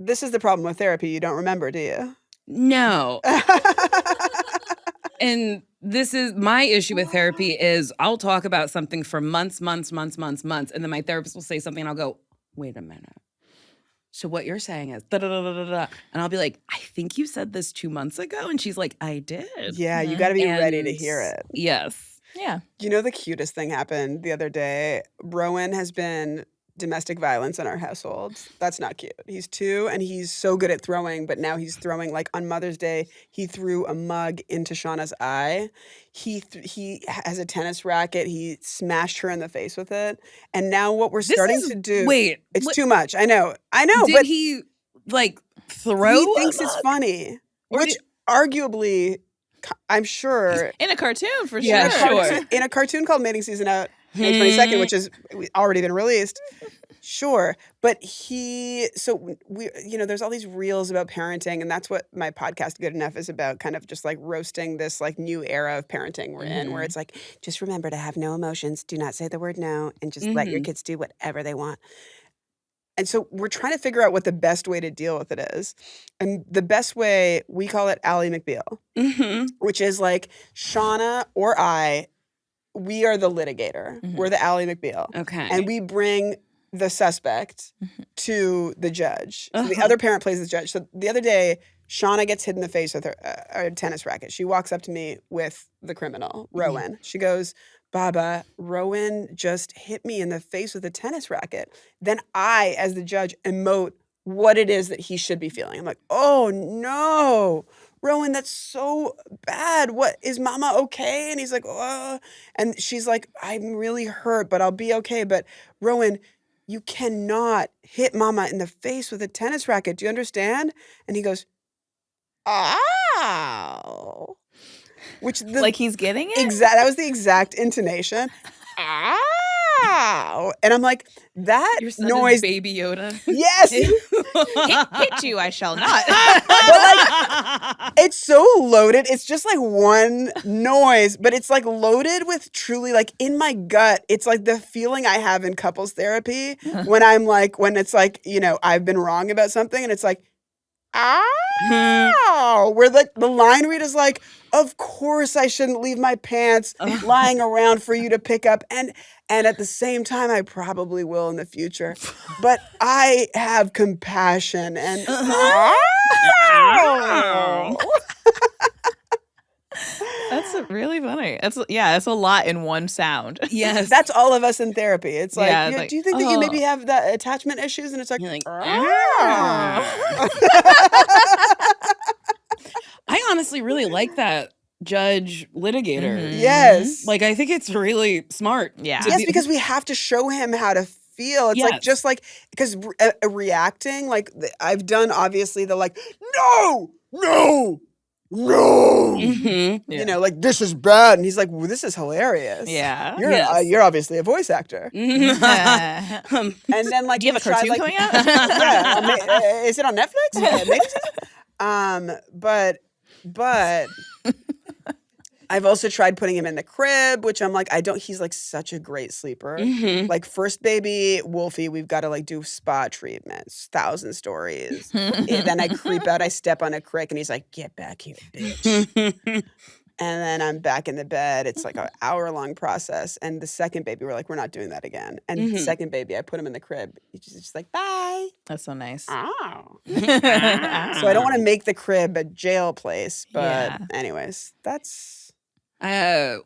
This is the problem with therapy. You don't remember, do you? No. And this is my issue with therapy is I'll talk about something for months, and then my therapist will say something and I'll go, wait a minute. So what you're saying is da-da-da-da-da-da. And I'll be like, I think you said this 2 months ago. And she's like, I did. Yeah, you got to be ready to And hear it. Yes. Yeah. You know, the cutest thing happened the other day. Rowan has been domestic violence in our household. That's not cute. He's 2 and he's so good at throwing, but now he's throwing, like on Mother's Day, he threw a mug into Shauna's eye. He has a tennis racket. He smashed her in the face with it. And now what we're starting to do, it's too much. I know, Did but he like throw? he thinks it's funny, which arguably, I'm sure in a cartoon for Yeah, sure. in a cartoon called Mating Season out May 22nd, which has already been released. Sure. But we, there's all these reels about parenting, and that's what my podcast Good Enough is about, kind of just like roasting this like new era of parenting we're in, where it's like, just remember to have no emotions, do not say the word no, and just let your kids do whatever they want. And so we're trying to figure out what the best way to deal with it is. And the best way, we call it Ally McBeal, which is like Shauna or we are the litigator. We're the Ally McBeal. Okay. And we bring the suspect to the judge. So the other parent plays the judge. So the other day, Shauna gets hit in the face with her tennis racket. She walks up to me with the criminal, Rowan. She goes, Baba, Rowan just hit me in the face with a tennis racket. Then I, as the judge, emote what it is that he should be feeling. I'm like, oh no, Rowan, that's so bad. What, is mama okay? And he's like, oh. And she's like, I'm really hurt, but I'll be okay. But Rowan, you cannot hit mama in the face with a tennis racket. Do you understand? And he goes, ow. Like he's getting it? That was the exact intonation. Ow. And I'm like, that Your son noise. is Baby Yoda. Yes. Hit you, I shall not. But like, it's so loaded. It's just like one noise, but it's like loaded with truly, like in my gut, it's like the feeling I have in couples therapy when it's like, I've been wrong about something and it's like, ow, where the line read is like, of course I shouldn't leave my pants lying around for you to pick up. And at the same time, I probably will in the future. But I have compassion and That's really funny. That's a lot in one sound. Yes. That's all of us in therapy. It's like, Yeah, it's like, do you think that you maybe have that attachment issues? And it's like, You're like, "Ah." I honestly really like that judge litigator. Yes. Like, I think it's really smart. Yeah. to Yes, be- because we have to show him how to feel. It's like, Yes. just like, because reacting, like I've done obviously the like, no. Mhm. Like, this is bad. And he's like, well, this is hilarious. Yeah. You're obviously a voice actor. Mhm. And then like, Do you have a cartoon coming out? Yeah, is it on Netflix? Yeah, maybe. But I've also tried putting him in the crib, which I'm like, he's like such a great sleeper. Like first baby, Wolfie, we've got to like do spa treatments, 1,000 stories. Then I creep out, I step on a crick and he's like, get back here, bitch. And then I'm back in the bed. It's like an hour-long process. And the second baby, we're like, we're not doing that again. And the second baby, I put him in the crib. He's just like, bye. That's so nice. Oh. So I don't want to make the crib a jail place. But anyways, that's...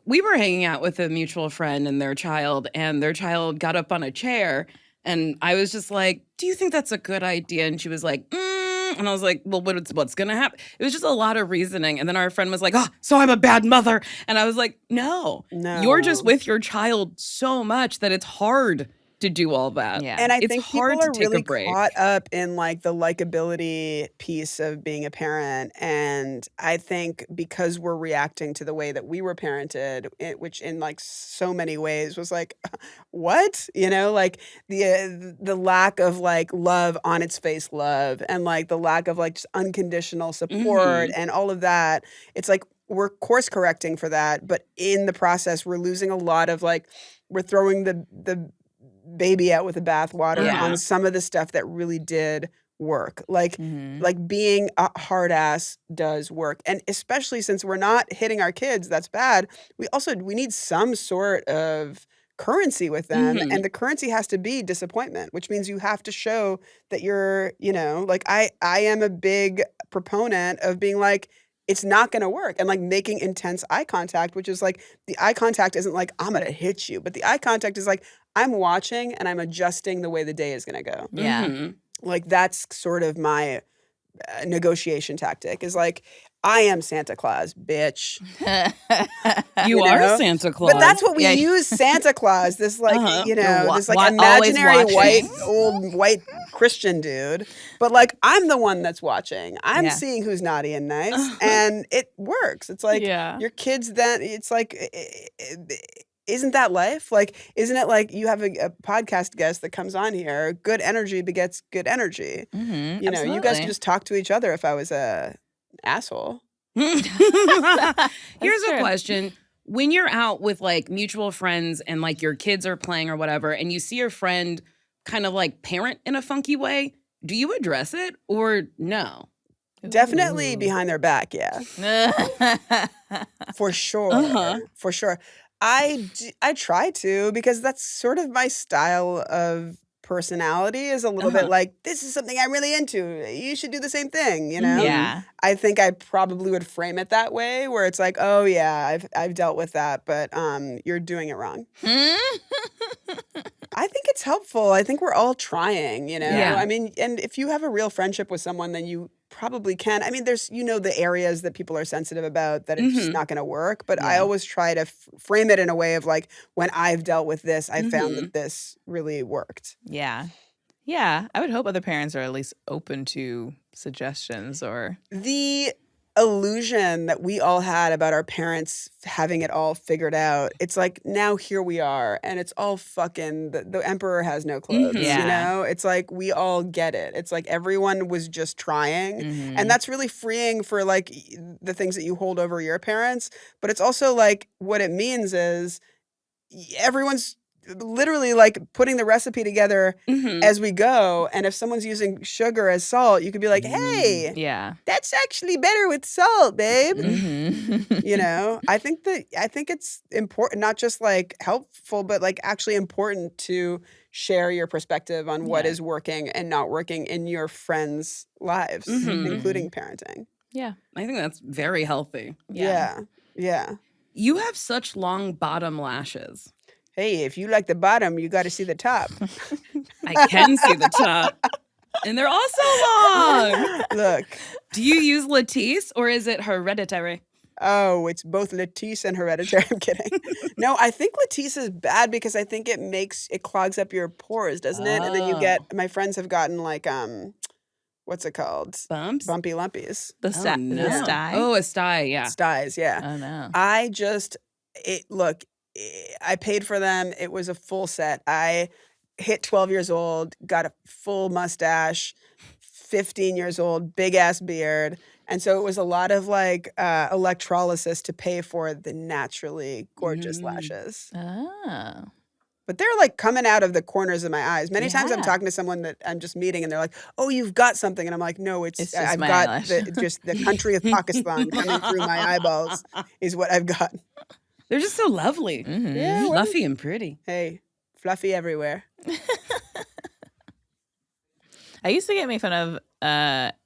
we were hanging out with a mutual friend and their child got up on a chair. And I was just like, do you think that's a good idea? And she was like, And I was like, well, what's going to happen? It was just a lot of reasoning. And then our friend was like, oh, so I'm a bad mother. And I was like, no. You're just with your child so much that it's hard to do all that. Yeah. And I it's think hard people are to take really a break. caught up in like the likability piece of being a parent. And I think because we're reacting to the way that we were parented, which in like so many ways was like, what? Like the lack of like love on its face love and like the lack of like just unconditional support and all of that. It's like we're course correcting for that. But in the process, we're losing a lot of like, we're throwing the baby out with the bathwater on some of the stuff that really did work. Like being a hard ass does work. And especially since we're not hitting our kids, that's bad. We need some sort of currency with them. And the currency has to be disappointment, which means you have to show that you're, like I am a big proponent of being like, it's not going to work. And like making intense eye contact, which is like the eye contact isn't like, I'm going to hit you. But the eye contact is like, I'm watching and I'm adjusting the way the day is going to go. Yeah. Mhm. Like that's sort of my negotiation tactic is like, I am Santa Claus, bitch. You are know? Santa Claus. But that's what we Yeah. use Santa Claus, this like, Uh-huh. this like always imaginary watching. old white Christian dude. But like, I'm the one that's watching. I'm Yeah. seeing who's naughty and nice. And it works. It's like Yeah. your kids then, it's like, isn't that life? Like, isn't it like you have a podcast guest that comes on here, good energy begets good energy. Mm-hmm. You know, you guys could just talk to each other if I was a asshole. Here's true. a question. When you're out with like mutual friends and like your kids are playing or whatever, and you see your friend kind of like parent in a funky way, do you address it or no? Definitely behind their back, yeah. For sure. Uh-huh. For sure. I try to because that's sort of my style of personality is a little bit like, this is something I'm really into. You should do the same thing, you know? Yeah. I think I probably would frame it that way where it's like, oh yeah, I've dealt with that, but you're doing it wrong. I think it's helpful. I think we're all trying, you know? Yeah. I mean, and if you have a real friendship with someone, then you probably can. I mean, there's, the areas that people are sensitive about that it's just not going to work. But I always try to frame it in a way of like, when I've dealt with this, I found that this really worked. Yeah. Yeah. I would hope other parents are at least open to suggestions or. The illusion that we all had about our parents having it all figured out, it's like now here we are and it's all fucking the emperor has no clothes. Yeah. You know, it's like we all get it. It's like everyone was just trying, and that's really freeing for like the things that you hold over your parents, but it's also like what it means is everyone's literally like putting the recipe together as we go, and if someone's using sugar as salt, you could be like, hey, Yeah. that's actually better with salt, babe. Mm-hmm. You know, I think it's important, not just like helpful, but like actually important to share your perspective on what is working and not working in your friends' lives, including parenting. Yeah. I think that's very healthy. Yeah. You have such long bottom lashes. Hey, if you like the bottom, you got to see the top. I can see the top. And they're also long. Look. Do you use Latisse or is it hereditary? Oh, it's both Latisse and hereditary. I'm kidding. No, I think Latisse is bad because I think it clogs up your pores, doesn't it? And then you get, my friends have gotten like, what's it called? Bumps? Bumpy lumpies. The no. sty. Oh, a sty, yeah. Styes, yeah. Oh no. I paid for them. It was a full set. I hit 12 years old, got a full mustache, 15 years old, big ass beard. And so it was a lot of like electrolysis to pay for the naturally gorgeous lashes. Oh. But they're like coming out of the corners of my eyes. Many times I'm talking to someone that I'm just meeting and they're like, oh, you've got something. And I'm like, no, It's I've my got eyelash. the country of Pakistan coming through my eyeballs is what I've got. They're just so lovely. Yeah, well, Fluffy and pretty. hey, fluffy everywhere. I used to get made fun of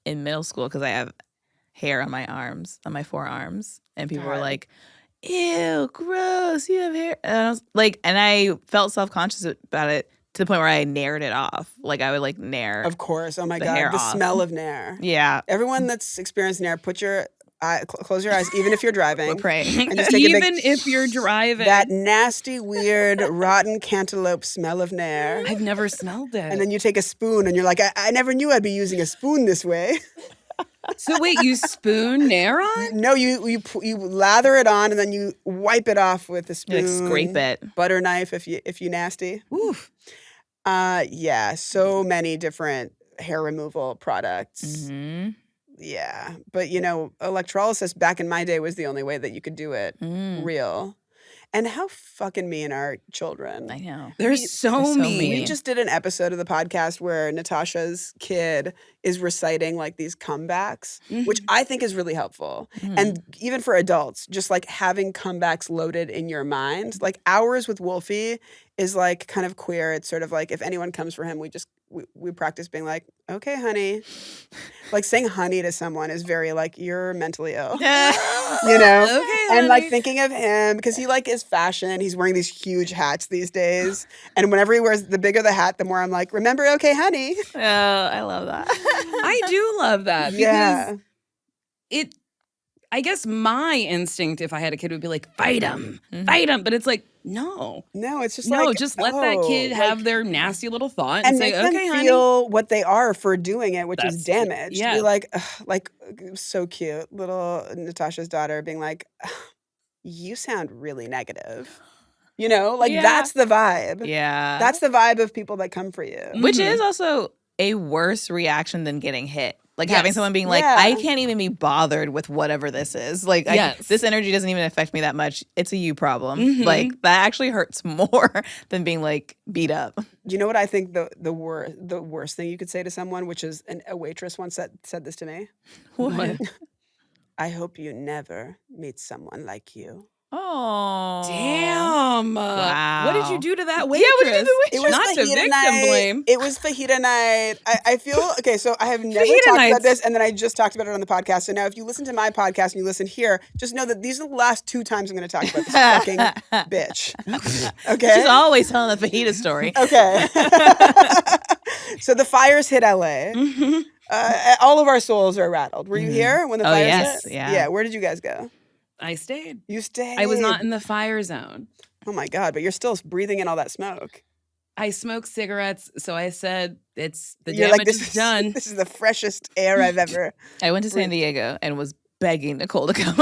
in middle school because I have hair on my arms, on my forearms, and people were like, "Ew, gross! You have hair." And I was like, and I felt self-conscious about it to the point where I nared it off. Like I would like nair. Of course. Oh my The hair God. The off. smell of nair. Yeah, Everyone that's experienced nair, put your close your eyes, even if you're driving. we're praying. And just take a big- Even if you're driving. That nasty, weird, rotten cantaloupe smell of nair. I've never smelled it. And then you take a spoon and you're like, I never knew I'd be using a spoon this way. So wait, you spoon nair on? No, you lather it on and then you wipe it off with a You, spoon. like scrape it. Butter knife if you nasty. Oof. Yeah, so many different hair removal products. Mm-hmm. Yeah, but electrolysis back in my day was the only way that you could do it real. And how fucking mean are children? I know. They're so so mean. mean. We just did an episode of the podcast where Natasha's kid is reciting like these comebacks, which I think is really helpful. And even for adults, just like having comebacks loaded in your mind. Like Hours with Wolfie is like kind of queer. It's sort of like if anyone comes for him, we we practice being like, okay, honey. Like saying honey to someone is very like, you're mentally ill. You know? Okay, and like honey. thinking of him, because he like is fashion. He's wearing these huge hats these days. And whenever he wears, the bigger the hat, the more I'm like, remember, okay, honey. Oh, I love that. I do love that because I guess my instinct, if I had a kid, would be like, fight him. But it's like, no, it's just no, like, just let that kid have their nasty little thought and say, make them okay, honey. feel what they are for doing it, which is That's- damage. yeah. Be like, so cute, little Natasha's daughter being like, you sound really negative. You know, like Yeah. that's the vibe. Yeah. That's the vibe of people that come for you. Which is also a worse reaction than getting hit. Like having Yes. someone being like, Yeah. I can't even be bothered with whatever this is. Like, Yes. this energy doesn't even affect me that much. It's a you problem. Like, that actually hurts more than being like beat up. You know what I think the worst thing you could say to someone, which is a waitress once said this to me. What? I hope you never meet someone like you. Oh. Damn. What did you Wow. do to that Yeah, waitress? what did you do to the It was Not to fajita victim night. blame. It was fajita night. I feel okay. So I have never Fajita talked about nights. this, and then I just talked about it on the podcast. So now, if you listen to my podcast and you listen here, just know that these are the last 2 times I'm going to talk about this fucking bitch. Okay. She's always telling the fajita story. Okay. So the fires hit LA. All of our souls are rattled. Were you here when the Oh, fires yes. hit? Yeah. Yeah. Where did you guys go? I stayed. You stayed. I was not in the fire zone. Oh my God! But you're still breathing in all that smoke. I smoke cigarettes, so I said it's the You're damage like, this is done. This is the freshest air I've ever. I went to San Diego and was begging Nicole to come.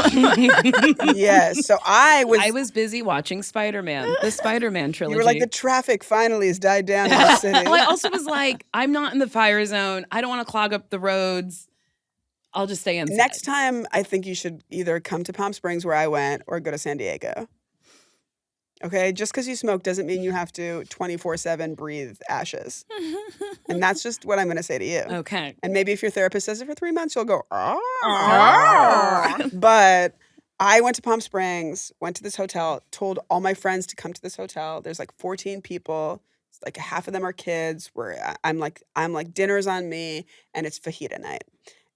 Yes. So I was busy watching Spider-Man, the Spider-Man trilogy. You were like, the traffic finally has died down in the city. Well, I also was like, I'm not in the fire zone. I don't want to clog up the roads. I'll just stay inside. Next time, I think you should either come to Palm Springs where I went or go to San Diego. Okay? Just because you smoke doesn't mean you have to 24/7 breathe ashes. And that's just what I'm going to say to you. Okay. And maybe if your therapist says it for 3 months, you'll go, But I went to Palm Springs, went to this hotel, told all my friends to come to this hotel. There's like 14 people. It's like half of them are kids. I'm like, dinner's on me, and it's fajita night.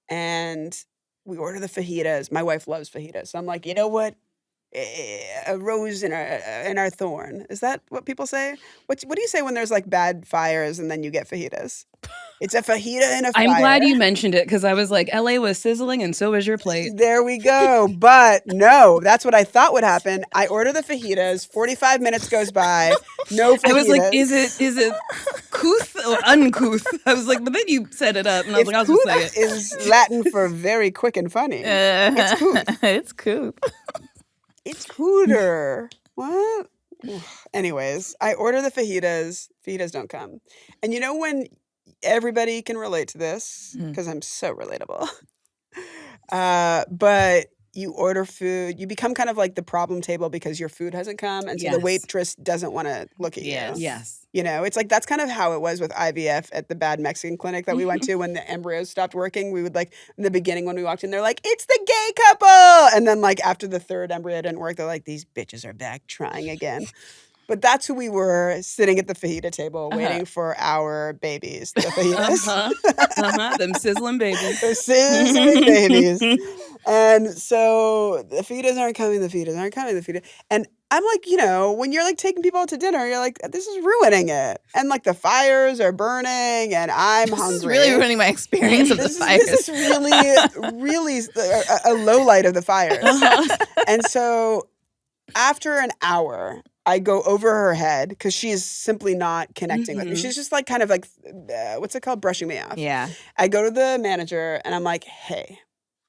And we order the fajitas. My wife loves fajitas. So I'm like, you know what? A rose in our thorn. Is that what people say? What do you say when there's like bad fires and then you get fajitas? It's a fajita in a fire. I'm glad you mentioned it because I was like, LA was sizzling and so was your plate. There we go. But no, that's what I thought would happen. I order the fajitas. 45 minutes goes by. No fajitas. I was like, is it couth or uncouth? I was like, but then you set it up and I was like, I'll just say it. Is Latin for very quick and funny. It's couth. It's cool. It's cooter. What? Anyways, I order the fajitas. Fajitas don't come. And you know when everybody can relate to this, because I'm so relatable. But you order food, you become kind of like the problem table because your food hasn't come. And so the Yes. waitress doesn't want to look at you. Yes. You know, it's like that's kind of how it was with IVF at the bad Mexican clinic that we went to when the embryos stopped working. We would like in the beginning when we walked in, they're like, it's the gay couple. And then like after the 3rd embryo didn't work, they're like, these bitches are back trying again. But that's who we were sitting at the fajita table waiting for our babies, the fajitas. Them sizzling babies. They're sizzling babies. And so the fajitas aren't coming, the fajitas aren't coming, the fajitas. And I'm like, you know, when you're like taking people out to dinner, you're like, this is ruining it. And like the fires are burning and I'm hungry. This is really ruining my experience of the fires. This is really a low light of the fires. And so after an hour, I go over her head because she's simply not connecting with me. She's just like kind of like, what's it called? Brushing me off. Yeah. I go to the manager and I'm like, hey,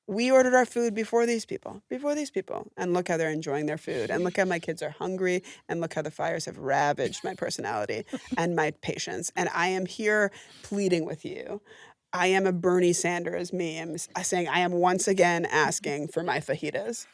we ordered our food before these people. And look how they're enjoying their food. And look how my kids are hungry. And look how the fires have ravaged my personality and my patience. And I am here pleading with you. I am a Bernie Sanders meme saying I am once again asking for my fajitas.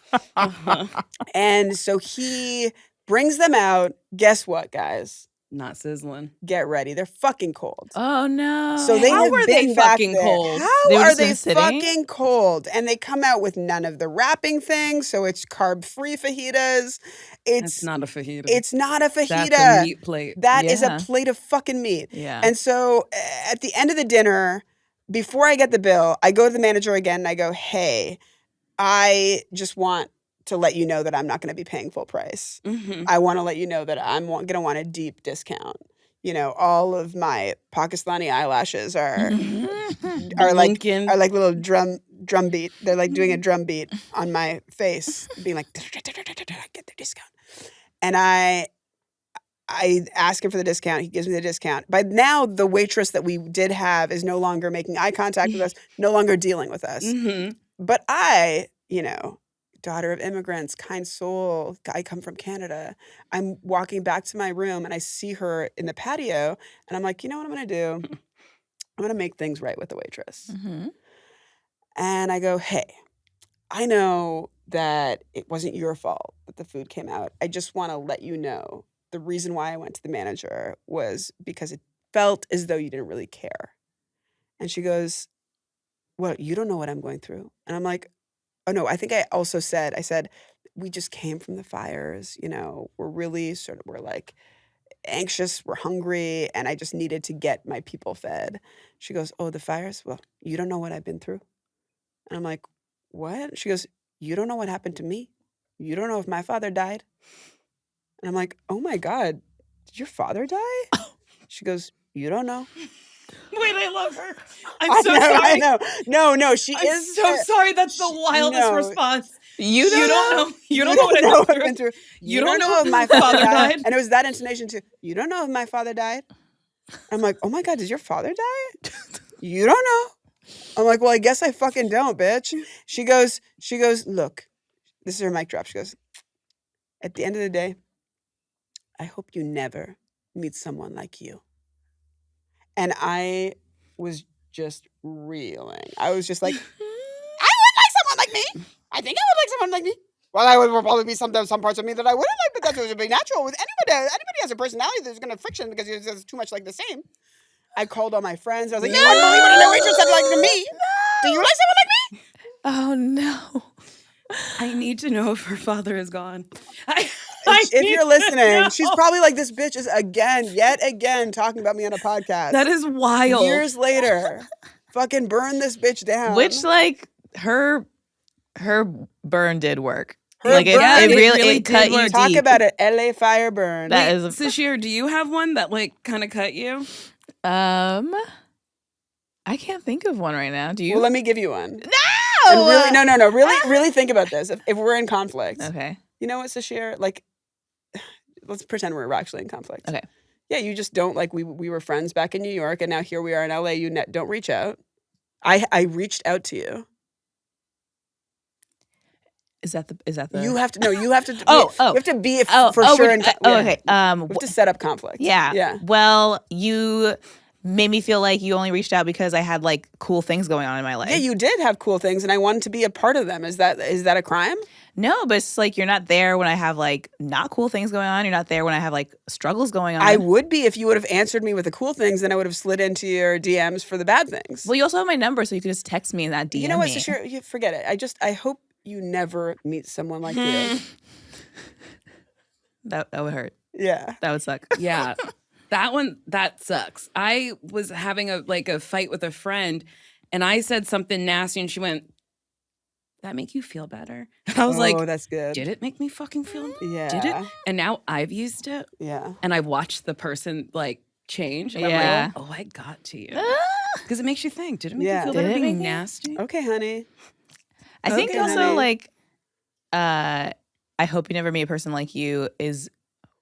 And so he brings them out. Guess what, guys? Not sizzling. Get ready. They're fucking cold. Oh no. So they How have are been they back fucking there. cold? How They would've are they been sitting? fucking cold? And they come out with none of the wrapping things, so it's carb-free fajitas. It's not a fajita. It's not a fajita. That's a meat plate. That is a Yeah. plate of fucking meat. Yeah. And so at the end of the dinner, before I get the bill, I go to the manager again and I go, hey, I just want to let you know that I'm not going to be paying full price. Mm-hmm. I want to let you know that I'm going to want a deep discount. You know, all of my Pakistani eyelashes are like little drum beat. They're like doing a drum beat on my face, being like, get the discount. And I ask him for the discount. He gives me the discount. By now, the waitress that we did have is no longer making eye contact with us, no longer dealing with us. Mm-hmm. But I, you know, daughter of immigrants, kind soul, I come from Canada. I'm walking back to my room and I see her in the patio and I'm like, you know what I'm going to do? I'm going to make things right with the waitress. Mm-hmm. And I go, hey, I know that it wasn't your fault that the food came out. I just want to let you know the reason why I went to the manager was because it felt as though you didn't really care. And she goes, well, you don't know what I'm going through. And I'm like, oh no, I think I said, we just came from the fires, you know, we're like anxious, we're hungry, and I just needed to get my people fed. She goes, oh, the fires? Well, you don't know what I've been through. And I'm like, what? She goes, you don't know what happened to me. You don't know if my father died. And I'm like, oh my God, did your father die? She goes, you don't know. Wait, I love her. I'm so sorry. I know. No, she I'm is. so sorry. That's the wildest response. You don't know? You don't know what I've been through. You don't know if my father died. And it was that intonation too. You don't know if my father died. I'm like, oh my God, did your father die? You don't know. I'm like, well, I guess I fucking don't, bitch. She goes, look, this is her mic drop. She goes, at the end of the day, I hope you never meet someone like you. And I was just reeling. I was just like, I would like someone like me. I think I would like someone like me. Well, I would probably be some parts of me that I wouldn't like, but that would be natural with anybody. Anybody has a personality that's going to friction because it's too much like the same. I called all my friends. I was like, you wouldn't believe what a new waitress said like to me. Do you like someone like me? Oh no. I need to know if her father is gone. If you're listening, she's probably like, this bitch is yet again talking about me on a podcast. That is wild. Years later, fucking burn this bitch down. Which like her burn did work. It really did cut you work. deep. Talk about it, LA fire burn. That is Sasheer, do you have one that like kind of cut you? I can't think of one right now. Do you? Well, let me give you one. No! And really, really think about this. If we're in conflict, Okay. you know what, Sasheer? Like, let's pretend we're actually in conflict. Okay. Yeah, you just don't like. We were friends back in New York, and now here we are in LA. You don't reach out. I reached out to you. Is that the? You have to. No, you have to. Oh. You have to be for oh, sure. we're- In, okay. We have to set up conflict. Yeah. Well, you made me feel like you only reached out because I had like cool things going on in my life. Yeah, you did have cool things, and I wanted to be a part of them. Is that a crime? No, but it's like you're not there when I have like not cool things going on. You're not there when I have like struggles going on. I would be if you would have answered me with the cool things, then I would have slid into your DMs for the bad things. Well, you also have my number, so you could just text me and not DM me. You know what, Sasheer? You forget it. I hope you never meet someone like you. That would hurt. Yeah. That would suck. Yeah. That sucks. I was having a fight with a friend and I said something nasty and she went, that make you feel better? And I was like, oh, that's good. did it make me fucking feel? Yeah. Did it? And now I've used it. Yeah. And I watched the person like change. And Yeah. I'm like, oh, I got to you. Because it makes you think, did it make Yeah. you feel Did better it being make you- nasty? Okay, honey. I think Okay, also honey. like, I hope you never meet a person like you is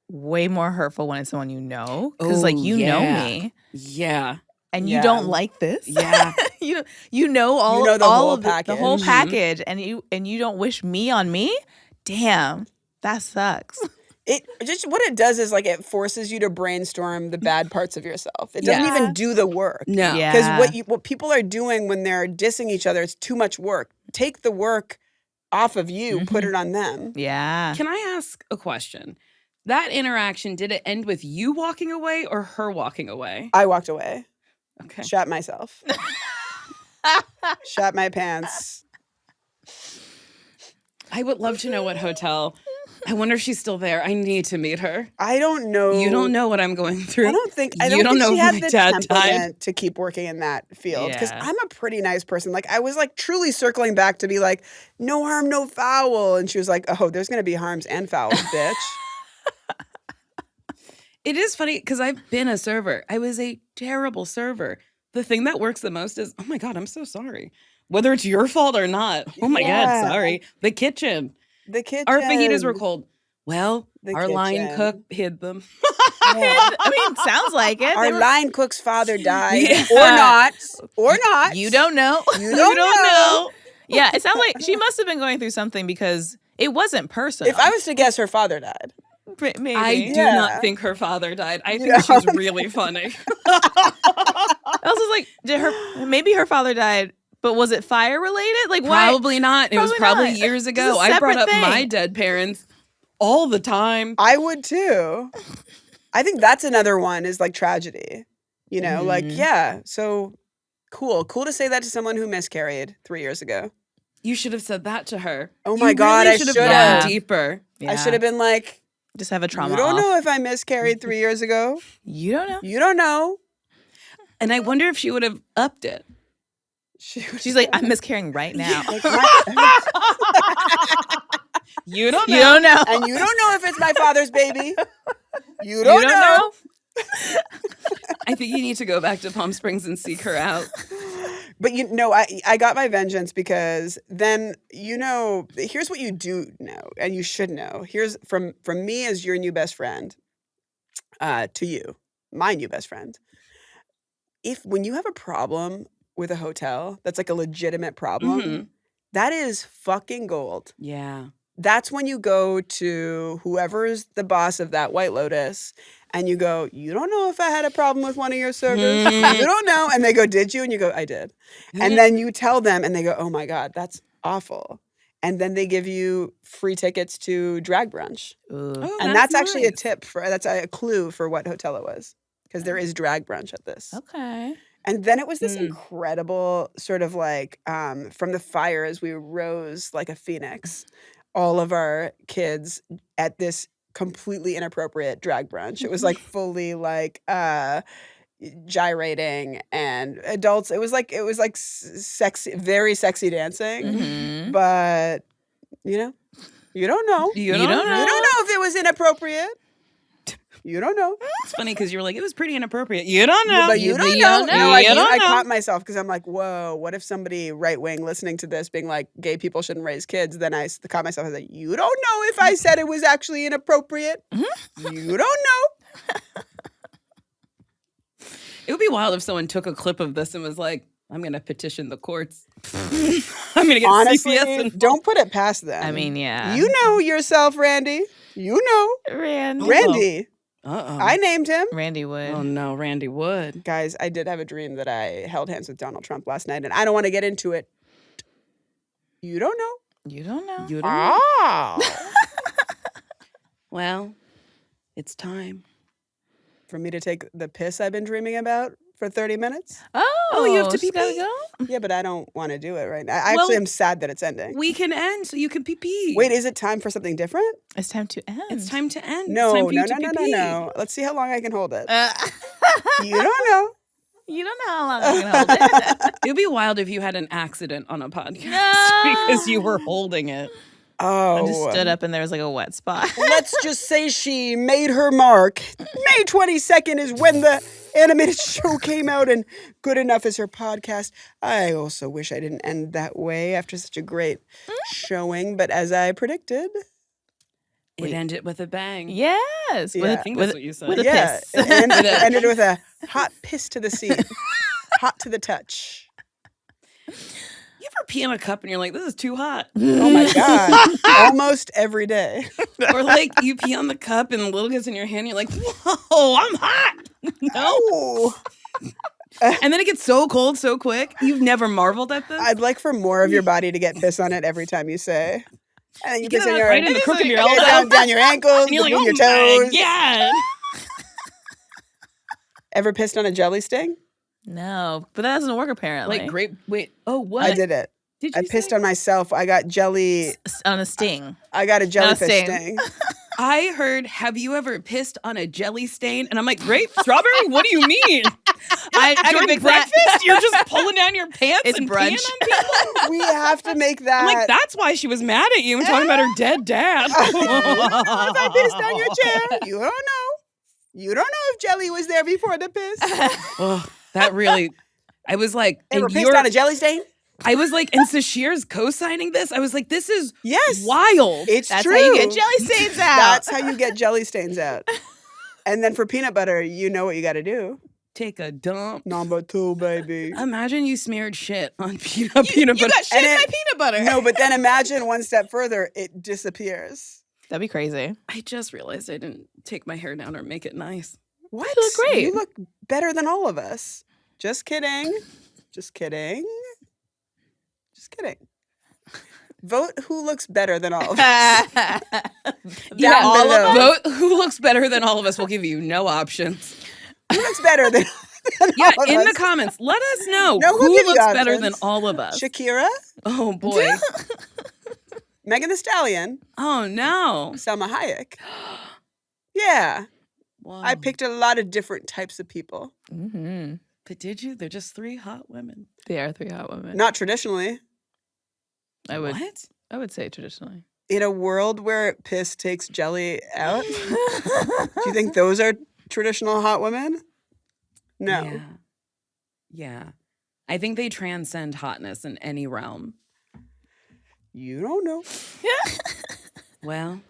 way more hurtful when it's someone you know. Because like Oh, you know yeah. me Yeah. and Yeah. you don't like this. Yeah. you know all You know the all whole of the whole package. Mhm. package and you don't wish me on me. Damn, that sucks. It just what it does is like it forces you to brainstorm the bad parts of yourself. It doesn't Yeah. even do the work. No. Yeah. Because what people are doing when they're dissing each other, it's too much work. Take the work off of you, put it on them. Yeah. Can I ask a question? that interaction, did it end with you walking away or her walking away? I walked away. Okay. Shat myself. Shat my pants. I would love to know what hotel. I wonder if she's still there. I need to meet her. I don't know. You don't know what I'm going through. I don't think know she had my the dad temperament died. to keep working in that field because Yeah. I'm a pretty nice person. Like I was like truly circling back to be like, no harm, no foul. And she was like, oh, there's going to be harms and fouls, bitch. It is funny because I've been a server. I was a terrible server. The thing that works the most is, oh my God, I'm so sorry. Whether it's your fault or not. Oh my Yeah. God, sorry. The kitchen. The kitchen. Our fajitas were cold. Well, The our line kitchen. cook hid them. Yeah. I mean, sounds like it. Our They were- line cook's father died, Yeah. or not. You don't know. You don't know. Yeah, it sounds like she must have been going through something because it wasn't personal. If I was to guess, her father died. Maybe. I do Yeah. not think her father died. I think No. she's really funny. I was just like, maybe her father died, but was it fire related? Like, why? Probably not. It was Probably probably not. years It's a ago. I brought separate up my thing. dead parents all the time. I would too. I think that's another one is like tragedy. You know, like, Mhm. yeah. So cool. Cool to say that to someone who miscarried 3 years ago. You should have said that to her. Oh You my God, really I should have should gone have. deeper. I should have been like, just have a trauma. you don't off. know if I miscarried 3 years ago. You don't know. You don't know. And I wonder if she would have upped it. She's like, I'm miscarrying right now. Like, my- You don't know. You don't know. and you don't know if it's my father's baby. You don't, know. I think you need to go back to Palm Springs and seek her out. But you know, I got my vengeance because then, you know, here's what you do know and you should know. Here's from me as your new best friend to you, my new best friend. When you have a problem with a hotel that's like a legitimate problem, Mhm. that is fucking gold. Yeah. That's when you go to whoever's the boss of that White Lotus and you go, you don't know if I had a problem with one of your servers. You don't know. And they go, did you? And you go, I did. And then you tell them and they go, oh my God, that's awful. And then they give you free tickets to drag brunch. Ooh. Oh, And that's actually a nice. tip that's a clue for what hotel it was. Because there is drag brunch at this. Okay. And then it was this Hmm. incredible sort of like from the fire as we rose like a phoenix, all of our kids at this completely inappropriate drag brunch. It was like fully like gyrating and adults. It was like sexy, very sexy dancing. Mhm. But you know, you don't know. You You don't don't know. You don't know if it was inappropriate. You don't know. It's funny because you were like, it was pretty inappropriate. You don't know. But you don't you know. don't No, know. I, You don't I know. caught myself because I'm like, whoa, what if somebody right wing listening to this being like, gay people shouldn't raise kids? Then I caught myself as like, you don't know if I said it was actually inappropriate. You don't know. It would be wild if someone took a clip of this and was like, I'm going to petition the courts. I'm going to get Honestly, CPS and don't put it past them. I mean, yeah. You know yourself, Randy. You know. Randy. Randy. Uh-oh. I named him. Randy would. Oh, no, Randy Wood. Guys, I did have a dream that I held hands with Donald Trump last night, and I don't want to get into it. You don't know. You don't know. You don't know. Oh. Well, it's time. For me to take the piss I've been dreaming about for 30 minutes? Oh, you have to she's pee-pee? gotta go? Yeah, but I don't want to do it right now. I Well, actually am sad that it's ending. We can end so you can pee-pee. Wait, is it time for something different? It's time to end. It's time to end. No, it's time for no, you no, to no, no, pee-pee. no. Let's see how long I can hold it. Uh, You don't know. you don't know how long I'm gonna hold it. It would be wild if you had an accident on a podcast No. because you were holding it. Oh. I just stood up and there was like a wet spot. Let's just say she made her mark. May 22nd is when the animated show came out, and good enough is her podcast. I also wish I didn't end that way after such a great showing, but as I predicted, It ended with a bang. Yes. Yeah. With, I think with, that's what you said. with a yeah, piss. it ended with a hot piss to the seat, hot to the touch. You ever pee in a cup and you're like, this is too hot? Oh my God. Almost every day. Or like you pee on the cup and the little gets in your hand and you're like, whoa, I'm hot. No. Ooh. And then it gets so cold so quick. You've never marveled at this? I'd like for more of your body to get piss on it every time you say, And then you Get piss it on out your right in the crook of your okay, elbow. down your ankles, And you're like, between oh your my toes. God. Ever pissed on a jelly sting? No, but that doesn't work apparently. Like grape. Wait. Oh, what? I did it. Did I you pissed say? on myself. I got jelly. On a sting. I got a jellyfish sting. sting. I heard, have you ever pissed on a jelly stain? And I'm like, grape, strawberry? What do you mean? I can During fix that. breakfast, you're just pulling down your pants It's and brunch. peeing on people? We have to make that. I'm like, that's why she was mad at you and talking about her dead dad. I pissed on your chair. You don't know. You don't know if jelly was there before the piss. Oh, that really, I was like, Ever and pissed on a jelly stain? I was like, and Sasheer's co-signing this? I was like, this is Yes. wild. It's That's true. how you get jelly stains out. That's how you get jelly stains out. And then for peanut butter, you know what you got to do. Take a dump. Number 2, baby. Imagine you smeared shit on peanut butter. You got shit And in my it- peanut butter. No, but then imagine one step further, it disappears. That'd be crazy. I just realized I didn't take my hair down or make it nice. What? You look great. You look better than all of us. Just kidding. Just kidding. Just kidding. Vote who looks better than all of us. Yeah, Down all below. of us. Vote who looks better than all of us. We'll give you no options. Who looks better than Yeah, all of in the us? comments, let us know No, we'll who give you looks better than options. all of us. Shakira, Oh boy. Megan Thee Stallion, Oh no. Selma Hayek. Yeah. Wow. I picked a lot of different types of people. Mm-hmm. But did you? They're just 3 hot women. They are 3 hot women. Not traditionally. I would. What? I would say traditionally. In a world where piss takes jelly out, do you think those are traditional hot women? No. Yeah. Yeah. I think they transcend hotness in any realm. You don't know. Well,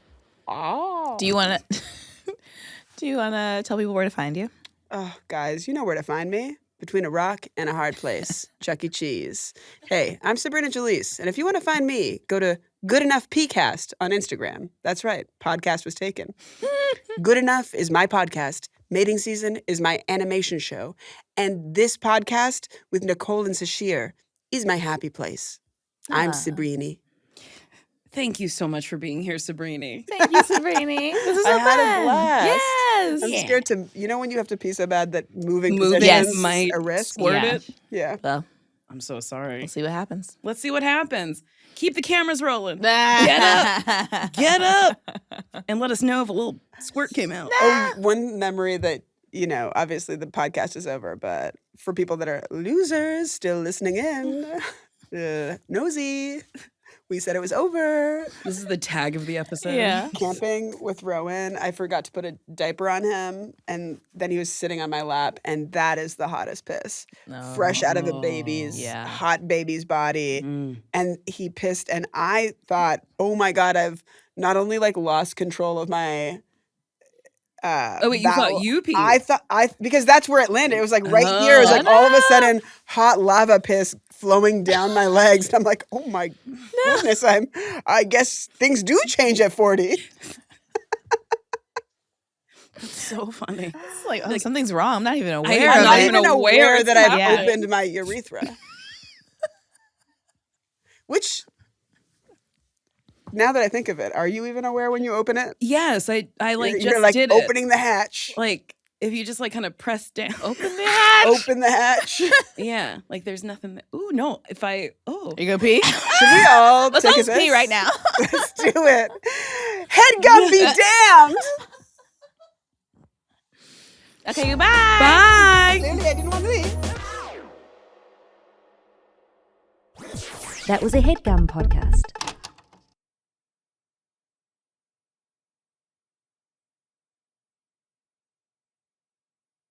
Oh. Do you want to? Do you want to tell people where to find you? Oh, guys, you know where to find me. Between a rock and a hard place. Chuck E. Cheese. Hey, I'm Sabrina Jalees, and if you want to find me, go to Good Enough PCast on Instagram. That's right, podcast was taken. Good Enough is my podcast. Mating Season is my animation show. And this podcast with Nicole and Sasheer is my happy place. I'm Sabrina. thank you so much for being here, Sabrina. Thank you, Sabrina. This is I so had a fun. blast. Yes. I'm Yeah. scared to, you know when you have to pee so bad that moving Moving positions might a risk? squirt Yeah. it. Yeah. Well, I'm so sorry. we'll see what happens. Let's see what happens. Keep the cameras rolling. Get Get up and let us know if a little squirt came out. Oh, one memory that, you know, obviously the podcast is over, but for people that are losers still listening in, nosy, we said it was over. This is the tag of the episode. Yeah. Camping with Rowan, I forgot to put a diaper on him, and then he was sitting on my lap, and that is the hottest piss. Fresh out of a baby's, yeah. hot baby's body. Mm. And he pissed, and I thought, oh my God, I've not only like lost control of my Oh wait, you bowel- thought you peed? I thought because that's where it landed. It was like right here. It was like all of a sudden hot lava piss flowing down my legs. And I'm like, oh my goodness, I guess things do change at 40. so funny. It's like, oh, something's wrong. I'm not even aware I'm of not it. even aware it's that I've happening. opened my urethra. Which, now that I think of it, are you even aware when you open it? Yes, I like you're just like did opening the hatch. it. Like if you just like kind of press down. Open the hatch. Open the hatch. Yeah, like there's nothing. Ooh, no. If I Are you gonna pee? Should we all Let's take all a just pee piss? right now. Let's do it. Headgum be damned. Okay, goodbye. bye. Clearly, I didn't want to leave. That was a Headgum podcast.